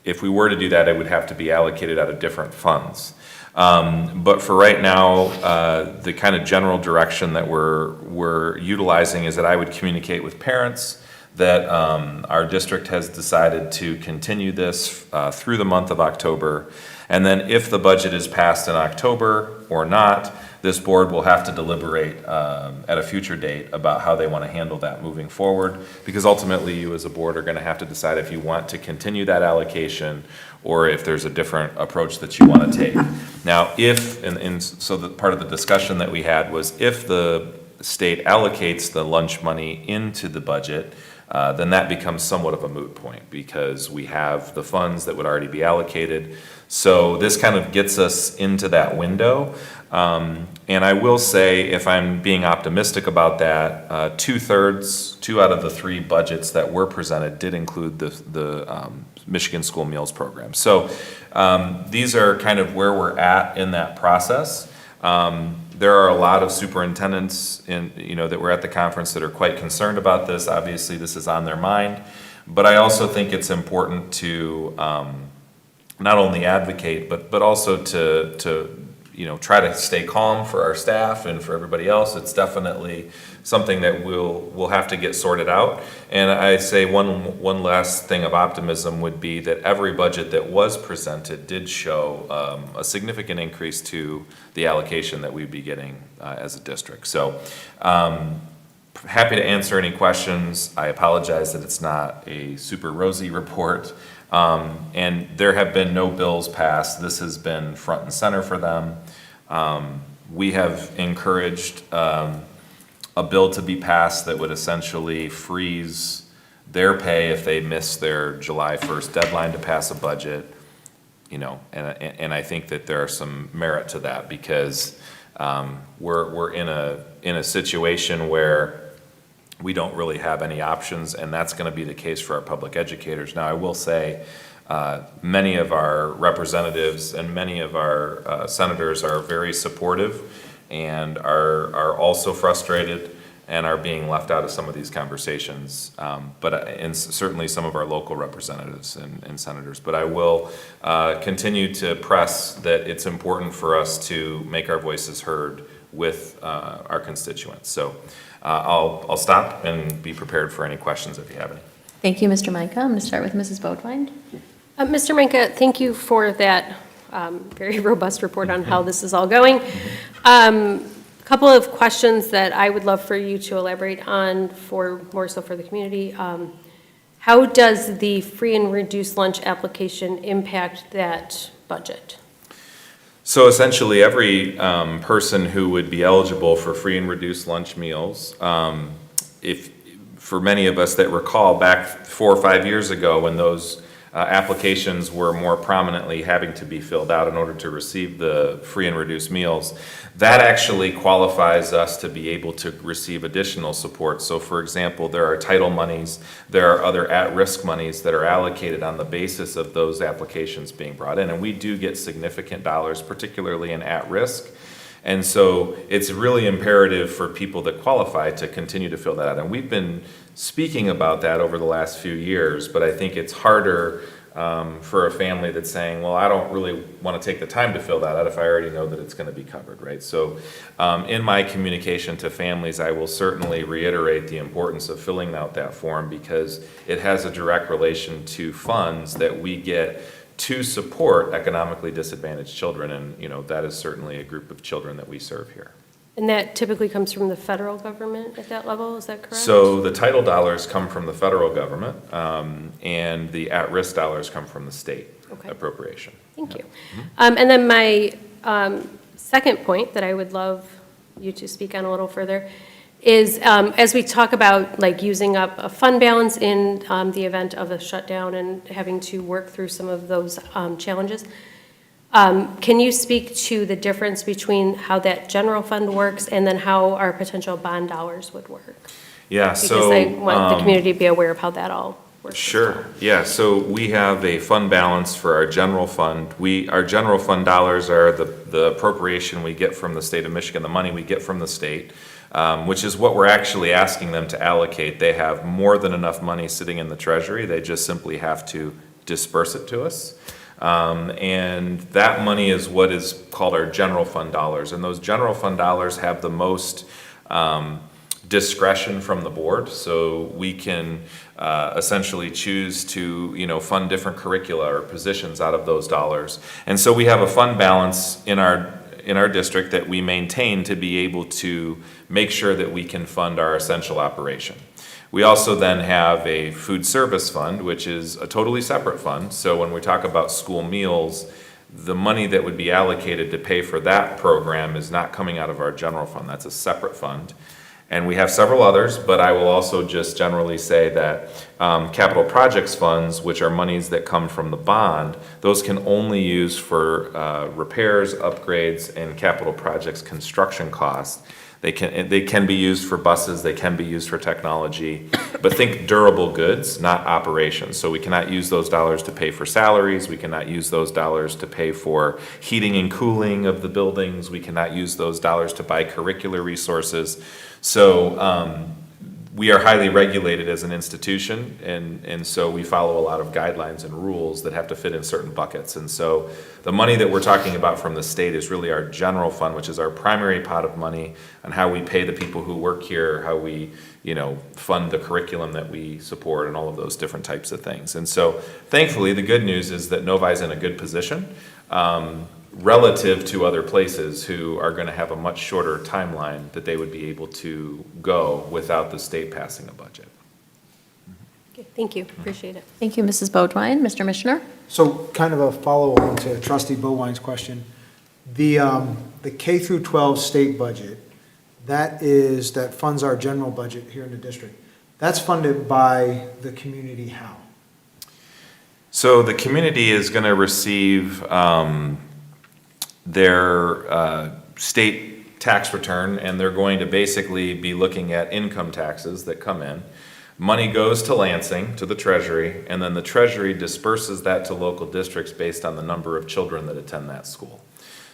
If we were to do that, it would have to be allocated out of different funds. But for right now, the kind of general direction that we're utilizing is that I would communicate with parents that our district has decided to continue this through the month of October. And then if the budget is passed in October or not, this board will have to deliberate at a future date about how they want to handle that moving forward, because ultimately you as a board are going to have to decide if you want to continue that allocation or if there's a different approach that you want to take. Now, if, and so the part of the discussion that we had was if the state allocates the lunch money into the budget, then that becomes somewhat of a moot point because we have the funds that would already be allocated. So this kind of gets us into that window. And I will say, if I'm being optimistic about that, 2/3, 2 out of the 3 budgets that were presented did include the Michigan School Meals Program. So these are kind of where we're at in that process. There are a lot of superintendents that were at the conference that are quite concerned about this. Obviously, this is on their mind. But I also think it's important to not only advocate, but also to try to stay calm for our staff and for everybody else. It's definitely something that we'll have to get sorted out. And I say one last thing of optimism would be that every budget that was presented did show a significant increase to the allocation that we'd be getting as a district. So happy to answer any questions. I apologize that it's not a super rosy report. And there have been no bills passed. This has been front and center for them. We have encouraged a bill to be passed that would essentially freeze their pay if they miss their July 1st deadline to pass a budget. And I think that there are some merit to that because we're in a situation where we don't really have any options, and that's going to be the case for our public educators. Now, I will say many of our representatives and many of our senators are very supportive and are also frustrated and are being left out of some of these conversations, and certainly some of our local representatives and senators. But I will continue to press that it's important for us to make our voices heard with our constituents. So I'll stop and be prepared for any questions if you have any. Thank you, Mr. Micah. I'm going to start with Mrs. Bodwine. Mr. Micah, thank you for that very robust report on how this is all going. A couple of questions that I would love for you to elaborate on more so for the community. How does the free and reduced lunch application impact that budget? So essentially, every person who would be eligible for free and reduced lunch meals, for many of us that recall back 4 or 5 years ago when those applications were more prominently having to be filled out in order to receive the free and reduced meals, that actually qualifies us to be able to receive additional support. So for example, there are title monies, there are other at-risk monies that are allocated on the basis of those applications being brought in, and we do get significant dollars, particularly in at-risk. And so it's really imperative for people that qualify to continue to fill that out. And we've been speaking about that over the last few years, but I think it's harder for a family that's saying, well, I don't really want to take the time to fill that out if I already know that it's going to be covered, right? So in my communication to families, I will certainly reiterate the importance of filling out that form because it has a direct relation to funds that we get to support economically disadvantaged children, and that is certainly a group of children that we serve here. And that typically comes from the federal government at that level, is that correct? So the title dollars come from the federal government, and the at-risk dollars come from the state appropriation. Thank you. And then my second point that I would love you to speak on a little further is as we talk about like using up a fund balance in the event of a shutdown and having to work through some of those challenges, can you speak to the difference between how that general fund works and then how our potential bond dollars would work? Yeah, Because so I want the community to be aware of how that all works. Sure. Yeah, so we have a fund balance for our general fund. Our general fund dollars are the appropriation we get from the state of Michigan, the money we get from the state, which is what we're actually asking them to allocate. They have more than enough money sitting in the treasury. They just simply have to disperse it to us. And that money is what is called our general fund dollars. And those general fund dollars have the most discretion from the board. So we can essentially choose to fund different curricula or positions out of those dollars. And so we have a fund balance in our in our district that we maintain to be able to make sure that we can fund our essential operation. We also then have a food service fund, which is a totally separate fund. So when we talk about school meals, the money that would be allocated to pay for that program is not coming out of our general fund. That's a separate fund. And we have several others, but I will also just generally say that capital projects funds, which are monies that come from the bond, those can only use for repairs, upgrades, and capital projects construction costs. They can be used for buses, they can be used for technology, but think durable goods, not operations. So we cannot use those dollars to pay for salaries, we cannot use those dollars to pay for heating and cooling of the buildings, we cannot use those dollars to buy curricular resources. So we are highly regulated as an institution, and so we follow a lot of guidelines and rules that have to fit in certain buckets. And so the money that we're talking about from the state is really our general fund, which is our primary pot of money on how we pay the people who work here, how we, fund the curriculum that we support, and all of those different types of things. And so thankfully, the good news is that Novi is in a good position relative to other places who are going to have a much shorter timeline that they would be able to go without the state passing a budget. Okay, thank you, appreciate it. Thank you, Mrs. Bodwine. Mr. Missioner? So kind of a follow-on to trustee Bowine's question. The K through 12 state budget, that funds our general budget here in the district. That's funded by the community how? So the community is going to receive their state tax return, and they're going to basically be looking at income taxes that come in. Money goes to Lansing, to the Treasury, and then the Treasury disperses that to local districts based on the number of children that attend that school.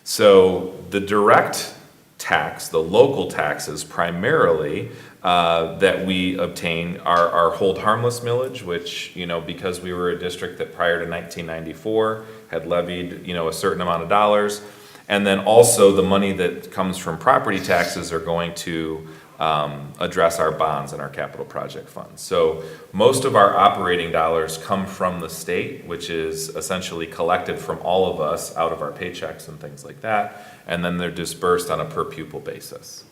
So the direct tax, the local taxes primarily that we obtain are our hold harmless millage, which, because we were a district that prior to 1994 had levied, a certain amount of dollars. And then also the money that comes from property taxes are going to address our bonds and our capital project funds. So most of our operating dollars come from the state, which is essentially collected from all of us out of our paychecks and things like that. And then they're dispersed on a per pupil basis.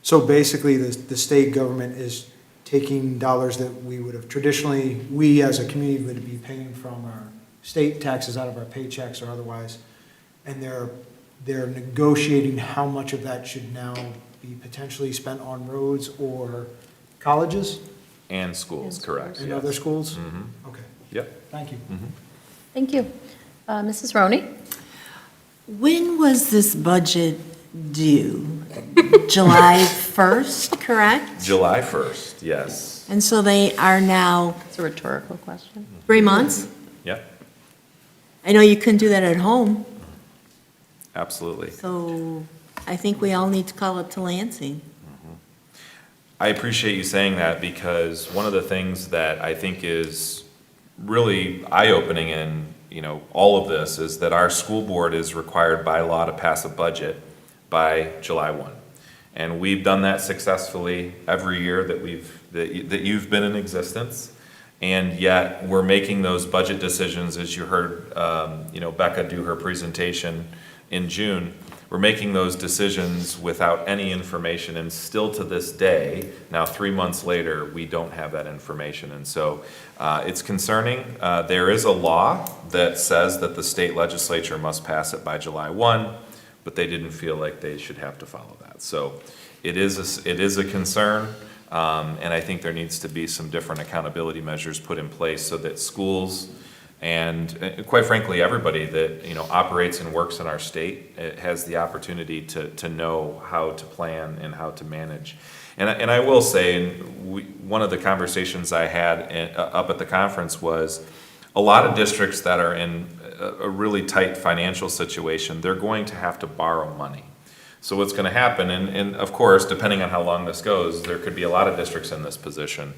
So basically, the state government is taking dollars that we would have traditionally, we as a community would be paying from our state taxes out of our paychecks or otherwise, and they're negotiating how much of that should now be potentially spent on roads or colleges? And schools, correct. And yes. other schools? Mm-hmm. Okay. Yep. Thank you. Mm-hmm. Thank you. Mrs. Roney? When was this budget due? July 1st, correct? July 1st, yes. And so they are now It's a rhetorical question. 3 months? Yep, I know you couldn't do that at home, absolutely. so I think we all need to call up to Lansing. I appreciate you saying that, because one of the things that I think is really eye-opening in, all of this is that our school board is required by law to pass a budget by July 1. And we've done that successfully every year that you've been in existence. And yet we're making those budget decisions, as you heard, Becca do her presentation in June. We're making those decisions without any information, and still to this day, now 3 months later, we don't have that information. And so it's concerning. There is a law that says that the state legislature must pass it by July 1, but they didn't feel like they should have to follow that. So it is a concern, and I think there needs to be some different accountability measures put in place so that schools and quite frankly, everybody that, operates and works in our state has the opportunity to know how to plan and how to manage. And I will say, one of the conversations I had up at the conference was a lot of districts that are in a really tight financial situation, they're going to have to borrow money. So what's going to happen, and of course, depending on how long this goes, there could be a lot of districts in this position.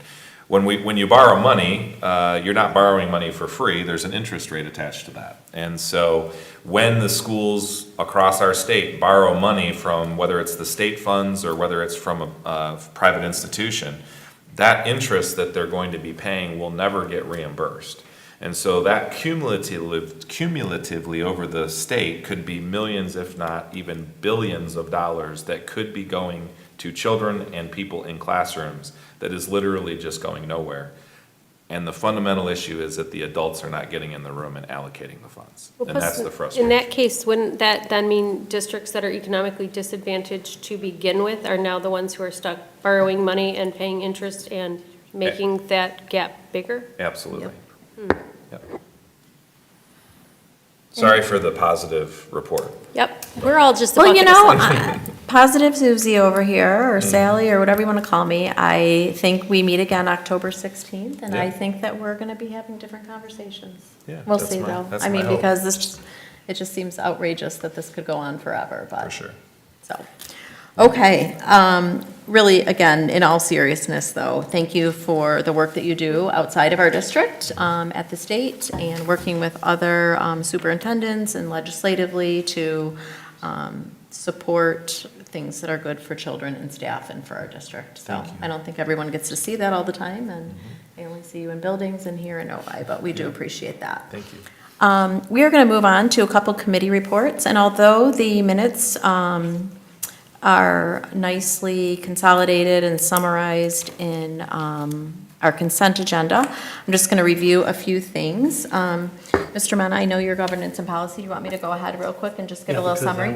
When you borrow money, you're not borrowing money for free. There's an interest rate attached to that. And so when the schools across our state borrow money from, whether it's the state funds or whether it's from a private institution, that interest that they're going to be paying will never get reimbursed. And so that cumulatively over the state could be millions, if not even billions of dollars that could be going to children and people in classrooms that is literally just going nowhere. And the fundamental issue is that the adults are not getting in the room and allocating the funds. Well, And plus, that's the frustration. In that case, wouldn't that then mean districts that are economically disadvantaged to begin with are now the ones who are stuck borrowing money and paying interest and making that gap bigger? Absolutely. Hmm. Yep. Sorry for the positive report. Yep, we're all just Well, about you the know, same. positive Susie over here, or Sally, or whatever you want to call me, I think we meet again October 16th, and I Yeah. think that we're going to be having different conversations. Yeah, We'll that's see, my- though. that's I my mean, hope. because it just seems outrageous that this could go on forever, but. For sure. So, okay, really, again, in all seriousness, though, thank you for the work that you do outside of our district, at the state, and working with other superintendents and legislatively to support things that are good for children and staff and for our district. So I don't think everyone gets to see that all the time, and they only see you in buildings and here in Novi, but we do appreciate that. Thank you. We are going to move on to a couple committee reports, and although the minutes are nicely consolidated and summarized in our consent agenda, I'm just going to review a few things. Mr. Mena, I know your governance and policy. Do you want me to go ahead real quick and just give a little summary?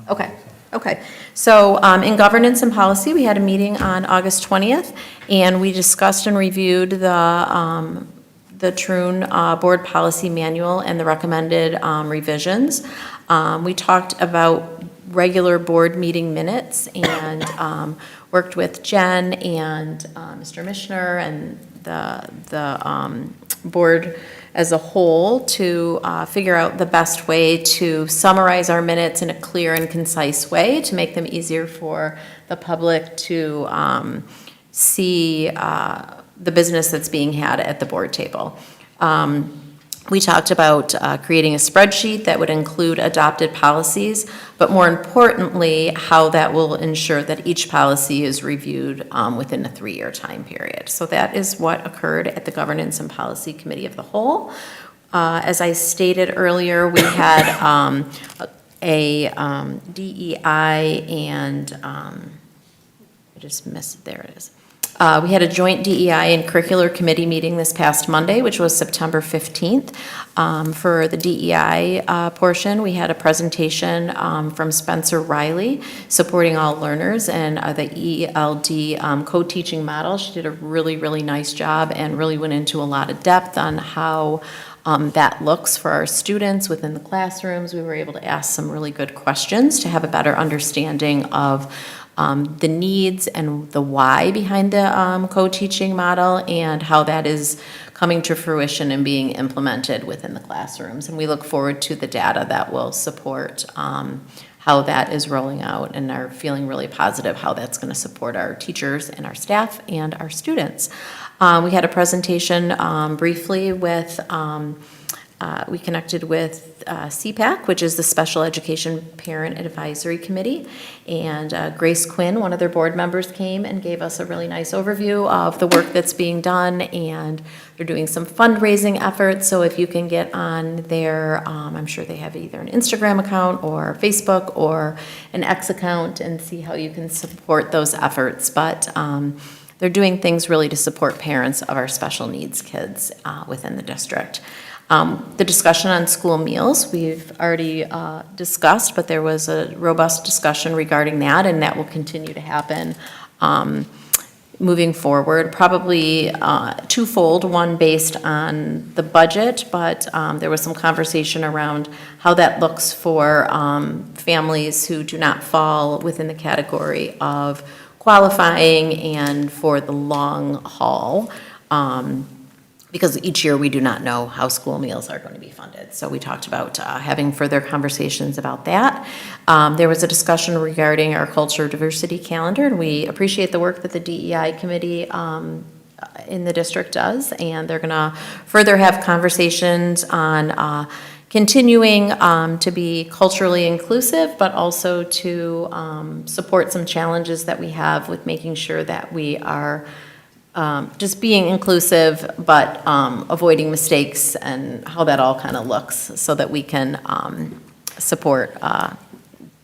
Okay. Okay. So in governance and policy, we had a meeting on August 20th, and we discussed and reviewed the Troon Board Policy Manual and the recommended revisions. We talked about regular board meeting minutes and worked with Jen and Mr. Mishner and the board as a whole to figure out the best way to summarize our minutes in a clear and concise way to make them easier for the public to see the business that's being had at the board table. We talked about creating a spreadsheet that would include adopted policies, but more importantly, how that will ensure that each policy is reviewed within a 3-year time period. So that is what occurred at the Governance and Policy Committee of the Whole. As I stated earlier, we had a DEI and, I just missed, there it is. We had a joint DEI and curricular committee meeting this past Monday, which was September 15th. For the DEI portion, we had a presentation from Spencer Riley, supporting all learners, and the ELD co-teaching model. She did a really, really nice job and really went into a lot of depth on how that looks for our students within the classrooms. We were able to ask some really good questions to have a better understanding of the needs and the why behind the co-teaching model and how that is coming to fruition and being implemented within the classrooms. And we look forward to the data that will support how that is rolling out, and are feeling really positive how that's going to support our teachers and our staff and our students. We had a presentation briefly with we connected with CPAC, which is the Special Education Parent Advisory Committee, and Grace Quinn, one of their board members, came and gave us a really nice overview of the work that's being done, and they're doing some fundraising efforts, so if you can get on their, I'm sure they have either an Instagram account or Facebook or an X account, and see how you can support those efforts, but they're doing things really to support parents of our special needs kids within the district. The discussion on school meals, we've already discussed, but there was a robust discussion regarding that, and that will continue to happen moving forward. Probably twofold, one based on the budget, but there was some conversation around how that looks for families who do not fall within the category of qualifying and for the long haul. Because each year we do not know how school meals are going to be funded. So we talked about having further conversations about that. There was a discussion regarding our culture diversity calendar, and we appreciate the work that the DEI committee in the district does, and they're going to further have conversations on continuing to be culturally inclusive, but also to support some challenges that we have with making sure that we are just being inclusive, but avoiding mistakes and how that all kind of looks so that we can support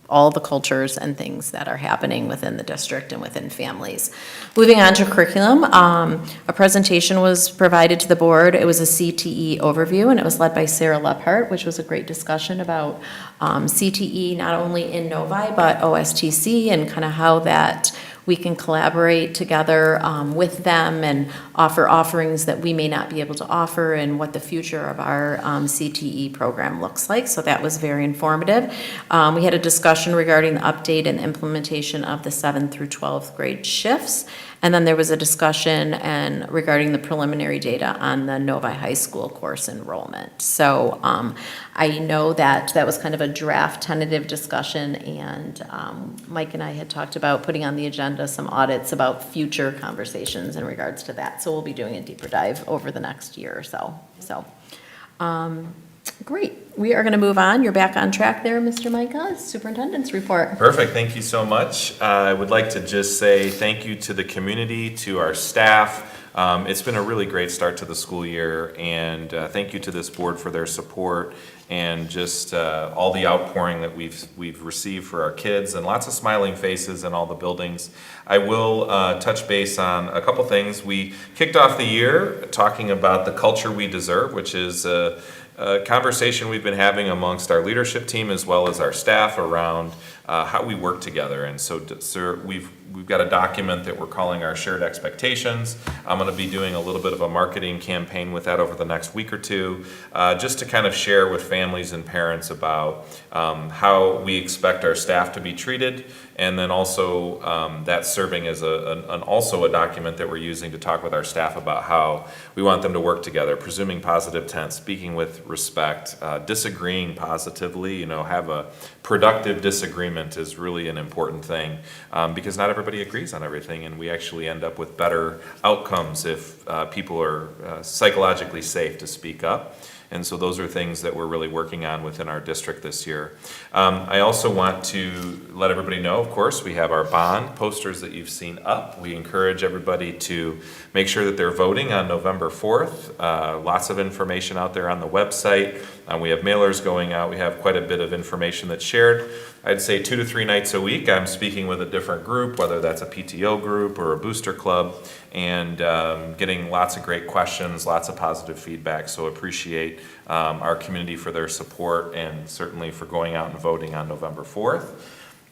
all the cultures and things that are happening within the district and within families. Moving on to curriculum, a presentation was provided to the board. It was a CTE overview, and it was led by Sarah Lephart, which was a great discussion about CTE, not only in Novi, but OSTC, and kind of how that we can collaborate together with them and offer offerings that we may not be able to offer, and what the future of our CTE program looks like. So that was very informative. We had a discussion regarding the update and implementation of the 7th through 12th grade shifts. And then there was a discussion regarding the preliminary data on the Novi High School course enrollment. So I know that was kind of a draft tentative discussion, and Mike and I had talked about putting on the agenda some audits about future conversations in regards to that. So we'll be doing a deeper dive over the next year or so. Great. We are going to move on. You're back on track there, Mr. Micah. Superintendent's report. Perfect. Thank you so much. I would like to just say thank you to the community, to our staff. It's been a really great start to the school year, and thank you to this board for their support and just all the outpouring that we've received for our kids, and lots of smiling faces in all the buildings. I will touch base on a couple things. We kicked off the year talking about the culture we deserve, which is a conversation we've been having amongst our leadership team as well as our staff around how we work together. And so we've got a document that we're calling our shared expectations. I'm going to be doing a little bit of a marketing campaign with that over the next week or two, just to kind of share with families and parents about how we expect our staff to be treated, and then also that serving as also a document that we're using to talk with our staff about how we want them to work together, presuming positive intent, speaking with respect, disagreeing positively, have a productive disagreement is really an important thing, because not everybody agrees on everything, and we actually end up with better outcomes if people are psychologically safe to speak up. And so those are things that we're really working on within our district this year. I also want to let everybody know, of course, we have our bond posters that you've seen up. We encourage everybody to make sure that they're voting on November 4th. Lots of information out there on the website. We have mailers going out. We have quite a bit of information that's shared. I'd say 2 to 3 nights a week, I'm speaking with a different group, whether that's a PTO group or a booster club, and getting lots of great questions, lots of positive feedback. So appreciate our community for their support, and certainly for going out and voting on November 4th.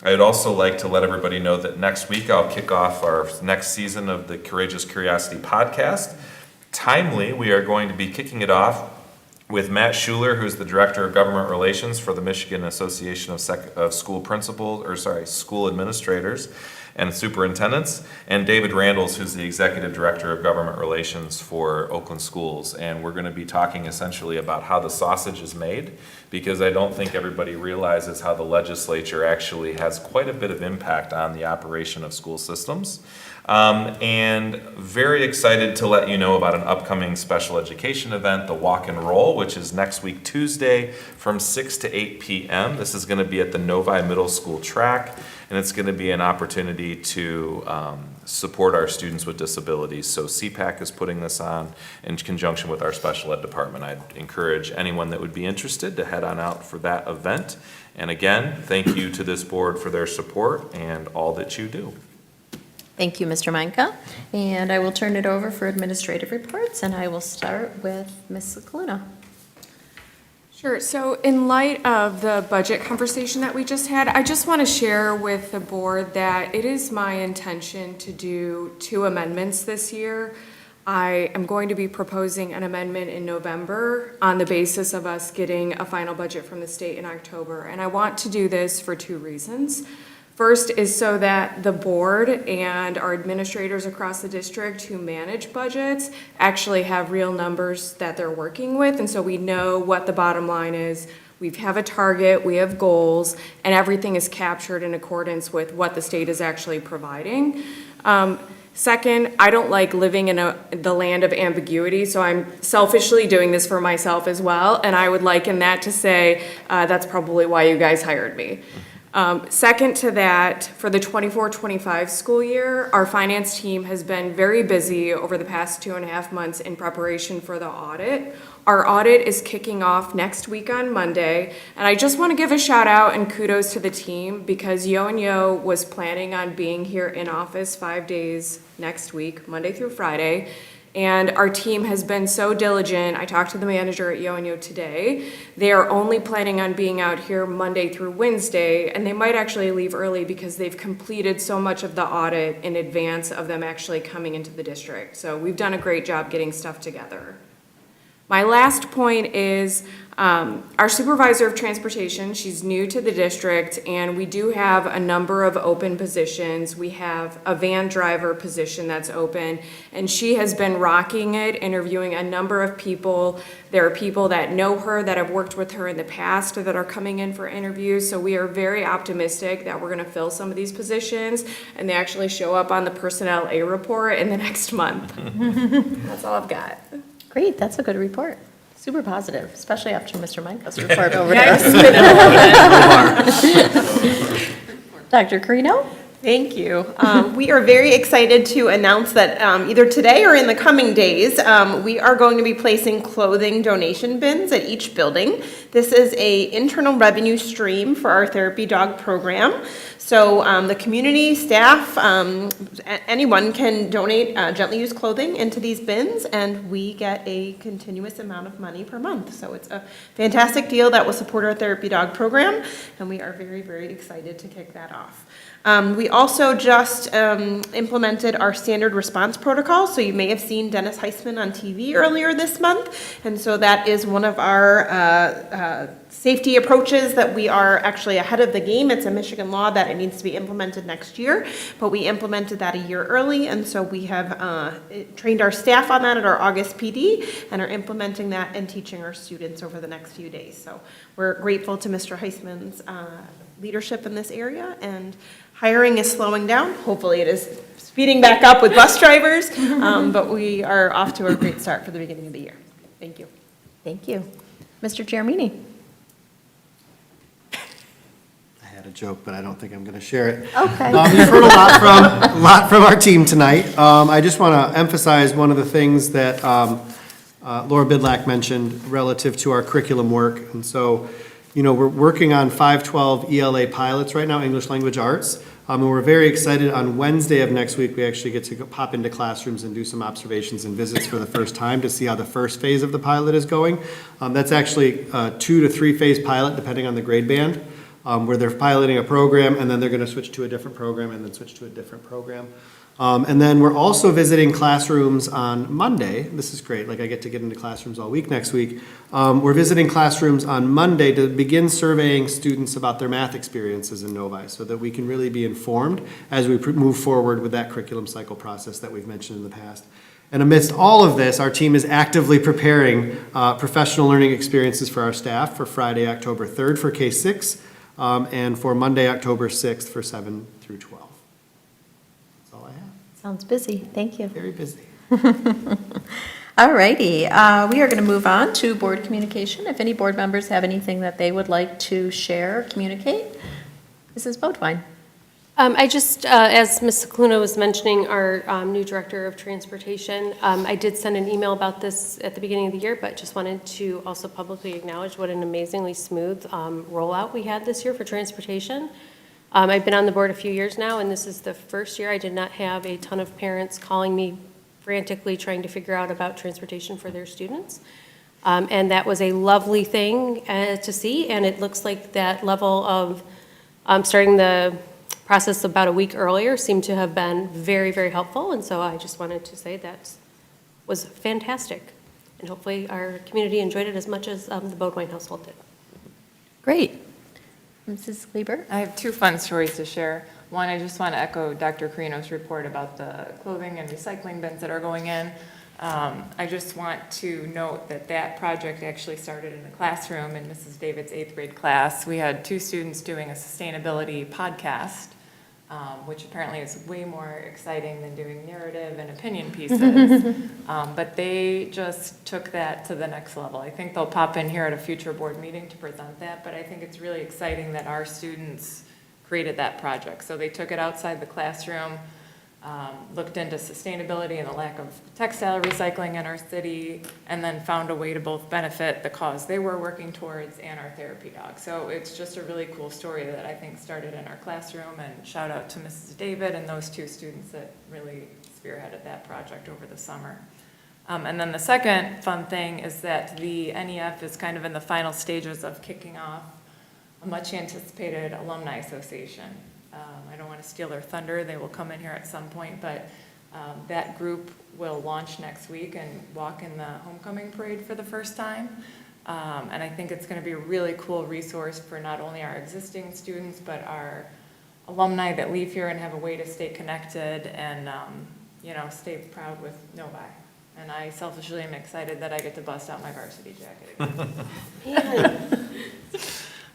I'd also like to let everybody know that next week I'll kick off our next season of the Courageous Curiosity podcast. Timely, we are going to be kicking it off with Matt Schuler, who's the Director of Government Relations for the Michigan Association of School Administrators and Superintendents, and David Randles, who's the Executive Director of Government Relations for Oakland Schools. And we're going to be talking essentially about how the sausage is made, because I don't think everybody realizes how the legislature actually has quite a bit of impact on the operation of school systems. And very excited to let you know about an upcoming special education event, the Walk and Roll, which is next week Tuesday from 6 to 8 p.m. This is going to be at the Novi Middle School track, and it's going to be an opportunity to support our students with disabilities. So CPAC is putting this on in conjunction with our special ed department. I'd encourage anyone that would be interested to head on out for that event. And again, thank you to this board for their support and all that you do. Thank you, Mr. Micah. And I will turn it over for administrative reports, and I will start with Ms. Cicluna. Sure. So in light of the budget conversation that we just had, I just want to share with the board that it is my intention to do 2 amendments this year. I am going to be proposing an amendment in November on the basis of us getting a final budget from the state in October. And I want to do this for 2 reasons. First is so that the board and our administrators across the district who manage budgets actually have real numbers that they're working with, and so we know what the bottom line is. We have a target, we have goals, and everything is captured in accordance with what the state is actually providing. Second, I don't like living in the land of ambiguity, so I'm selfishly doing this for myself as well, and I would liken that to say, that's probably why you guys hired me. Second to that, for the 24-25 school year, our finance team has been very busy over the past 2.5 months in preparation for the audit. Our audit is kicking off next week on Monday, and I just want to give a shout out and kudos to the team because Yo and Yo was planning on being here in office 5 days next week, Monday through Friday. And our team has been so diligent. I talked to the manager at Yo and Yo today. They are only planning on being out here Monday through Wednesday, and they might actually leave early because they've completed so much of the audit in advance of them actually coming into the district. So we've done a great job getting stuff together. My last point is our supervisor of transportation, she's new to the district, and we do have a number of open positions. We have a van driver position that's open, and she has been rocking it, interviewing a number of people. There are people that know her, that have worked with her in the past, that are coming in for interviews, so we are very optimistic that we're gonna fill some of these positions, and they actually show up on the Personnel A report in the next month. That's all I've got. Great, that's a good report. Super positive, especially after Mr. Michael's report over there. Dr. Carino? Thank you. We are very excited to announce that either today or in the coming days, we are going to be placing clothing donation bins at each building. This is an internal revenue stream for our therapy dog program. So the community, staff, anyone can donate gently used clothing into these bins, and we get a continuous amount of money per month. So it's a fantastic deal that will support our therapy dog program, and we are very, very excited to kick that off. We also just implemented our standard response protocol, so you may have seen Dennis Heisman on TV earlier this month, and so that is one of our safety approaches that we are actually ahead of the game. It's a Michigan law that it needs to be implemented next year, but we implemented that a year early, and so we have trained our staff on that at our August PD and are implementing that and teaching our students over the next few days. So we're grateful to Mr. Heisman's leadership in this area, and hiring is slowing down. Hopefully it is speeding back up with bus drivers, but we are off to a great start for the beginning of the year. Thank you. Thank you. Mr. Giarmini? I had a joke, but I don't think I'm going to share it. Okay. You've heard a lot from our team tonight. I just want to emphasize one of the things that Laura Bidlack mentioned relative to our curriculum work. And so, we're working on 512 ELA pilots right now, English Language Arts. And we're very excited. On Wednesday of next week, we actually get to pop into classrooms and do some observations and visits for the first time to see how the first phase of the pilot is going. That's actually a 2 to 3 phase pilot, depending on the grade band, where they're piloting a program, and then they're going to switch to a different program, and then switch to a different program. And then we're also visiting classrooms on Monday. This is great, I get to get into classrooms all week next week. We're visiting classrooms on Monday to begin surveying students about their math experiences in Novi so that we can really be informed as we move forward with that curriculum cycle process that we've mentioned in the past. And amidst all of this, our team is actively preparing professional learning experiences for our staff for Friday, October 3rd for K-6, and for Monday, October 6th for 7 through 12. Sounds busy. Thank you. Very busy. All righty. We are going to move on to board communication. If any board members have anything that they would like to share or communicate, Mrs. Bodwine. I just, as Ms. Cicluna was mentioning, our new Director of Transportation, I did send an email about this at the beginning of the year, but just wanted to also publicly acknowledge what an amazingly smooth rollout we had this year for transportation. I've been on the board a few years now, and this is the first year I did not have a ton of parents calling me frantically trying to figure out about transportation for their students. And that was a lovely thing to see, and it looks like that level of starting the process about a week earlier seemed to have been very, very helpful, and so I just wanted to say that was fantastic. And hopefully our community enjoyed it as much as the Bodwine household did. Great. Mrs. Lieber? I have 2 fun stories to share. One, I just want to echo Dr. Carino's report about the clothing and recycling bins that are going in. I just want to note that that project actually started in the classroom in Mrs. David's 8th grade class. We had 2 students doing a sustainability podcast, which apparently is way more exciting than doing narrative and opinion pieces. But they just took that to the next level. I think they'll pop in here at a future board meeting to present that, but I think it's really exciting that our students created that project. So they took it outside the classroom, looked into sustainability and the lack of textile recycling in our city, and then found a way to both benefit the cause they were working towards and our therapy dog. So it's just a really cool story that I think started in our classroom, and shout out to Mrs. David and those two students that really spearheaded that project over the summer. And then the second fun thing is that the NEF is kind of in the final stages of kicking off a much anticipated alumni association. I don't want to steal their thunder, they will come in here at some point, but that group will launch next week and walk in the homecoming parade for the first time. And I think it's going to be a really cool resource for not only our existing students, but our alumni that leave here and have a way to stay connected and, you know, stay proud with Novi. And I selfishly am excited that I get to bust out my varsity jacket again.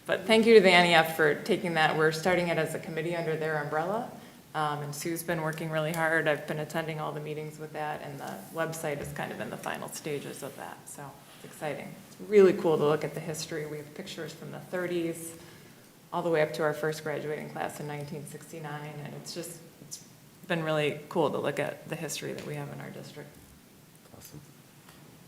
But thank you to the NEF for taking that. We're starting it as a committee under their umbrella. And Sue's been working really hard. I've been attending all the meetings with that, and the website is kind of in the final stages of that. So it's exciting. It's really cool to look at the history. We have pictures from the 30s all the way up to our first graduating class in 1969. And it's been really cool to look at the history that we have in our district.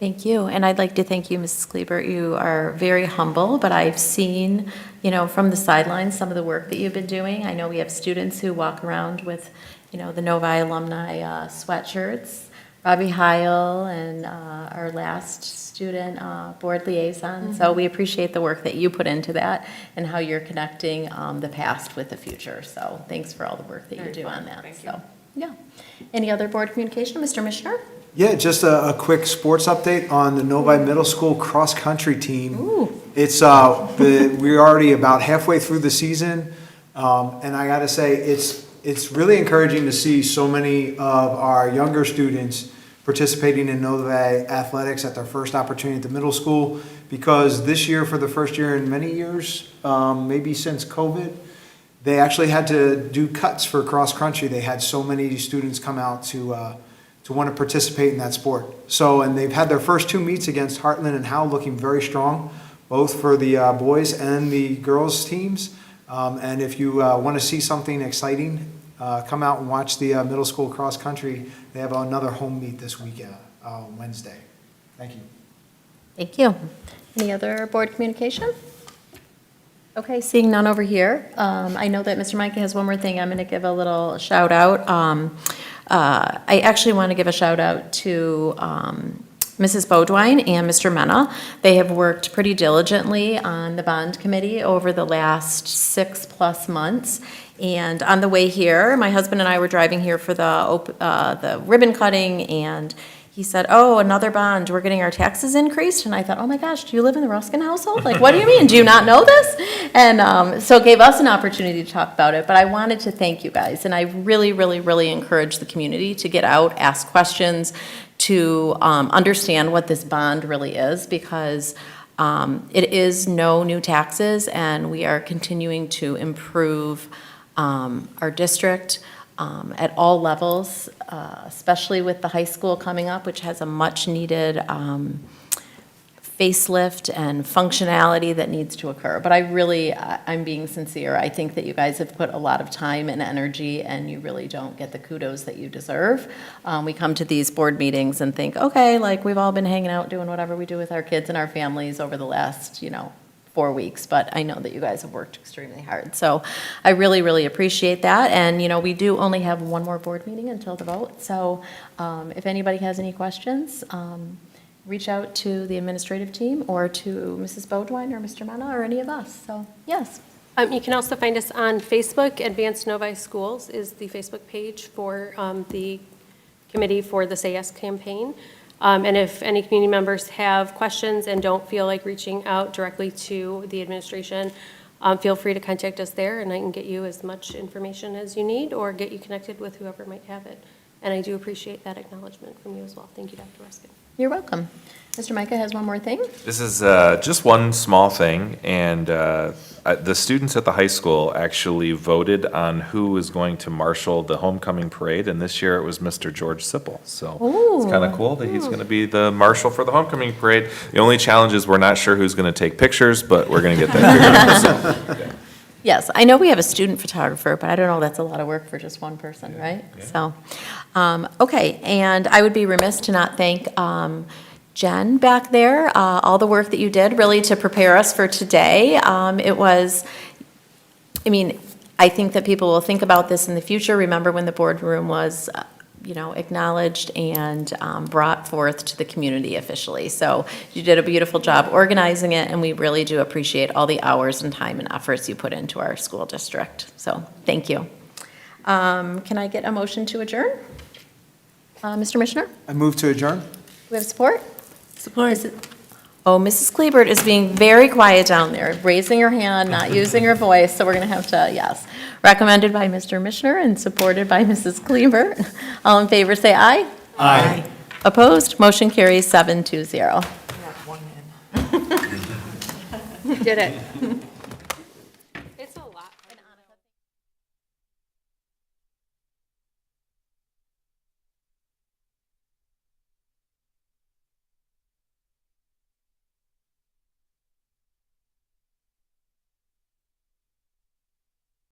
Thank you, and I'd like to thank you, Mrs. Kleber. You are very humble, but I've seen, you know, from the sidelines, some of the work that you've been doing. I know we have students who walk around with, you know, the Novi alumni sweatshirts. Robbie Heil and our last student board liaison. So we appreciate the work that you put into that and how you're connecting the past with the future. So thanks for all the work that you do on that. Thank So, yeah. Any other board communication, Mr. Missioner? Yeah, just a quick sports update on the Novi Middle School cross-country team. Ooh. It's, we're already about halfway through the season, and I gotta say, it's really encouraging to see so many of our younger students participating in Novi athletics at their first opportunity at the middle school, because this year, for the first year in many years, maybe since COVID, they actually had to do cuts for cross-country. They had so many students come out to want to participate in that sport. So, and they've had their first two meets against Heartland and Howe, looking very strong, both for the boys and the girls teams. And if you want to see something exciting, come out and watch the middle school cross country. They have another home meet this weekend, Wednesday. Thank you. Thank you. Any other board communication? Okay, seeing none over here. I know that Mr. Micah has one more thing. I'm going to give a little shout out. I actually want to give a shout out to Mrs. Bodwine and Mr. Mena. They have worked pretty diligently on the bond committee over the last 6+ months. And on the way here, my husband and I were driving here for the ribbon cutting, and he said, "Oh, another bond, we're getting our taxes increased." And I thought, "Oh my gosh, do you live in the Ruskin household? Like, what do you mean? Do you not know this?" And so it gave us an opportunity to talk about it. But I wanted to thank you guys, and I really, really, really encourage the community to get out, ask questions, to understand what this bond really is, because it is no new taxes, and we are continuing to improve our district at all levels, especially with the high school coming up, which has a much-needed facelift and functionality that needs to occur. But I'm being sincere. I think that you guys have put a lot of time and energy, and you really don't get the kudos that you deserve. We come to these board meetings and think, okay, like, we've all been hanging out doing whatever we do with our kids and our families over the last, 4 weeks, but I know that you guys have worked extremely hard. So I really, really appreciate that. And, we do only have one more board meeting until the vote. So if anybody has any questions, reach out to the administrative team or to Mrs. Bodwine or Mr. Mena or any of us. So, yes. You can also find us on Facebook. Advanced Novi Schools is the Facebook page for the committee for the Say Yes campaign. And if any community members have questions and don't feel like reaching out directly to the administration, feel free to contact us there, and I can get you as much information as you need or get you connected with whoever might have it. And I do appreciate that acknowledgement from you as well. Thank you, Dr. Ruskin. You're welcome. Mr. Micah has one more thing. This is just one small thing, and the students at the high school actually voted on who is going to marshal the homecoming parade, and this year it was Mr. George Sipple. So it's kind of cool that he's going to be the marshal for the homecoming parade. The only challenge is we're not sure who's going to take pictures, but we're going to get that figured out. So, yeah. Yes, I know we have a student photographer, but I don't know, that's a lot of work for just one person, right? So, okay, and I would be remiss to not thank Jen back there, all the work that you did really to prepare us for today. It was, I mean, I think that people will think about this in the future. Remember when the boardroom was, acknowledged and brought forth to the community officially. So you did a beautiful job organizing it, and we really do appreciate all the hours and time and efforts you put into our school district. So thank you. Can I get a motion to adjourn? Mr. Commissioner? I move to adjourn. Do we have support? Support. Oh, Mrs. Kleebert is being very quiet down there, raising her hand, not using her voice, so we're going to have to, yes. Recommended by Mr. Mishner and supported by Mrs. Kleebert. All in favor, say aye. Aye. Opposed? Motion carries 7-0. Did it.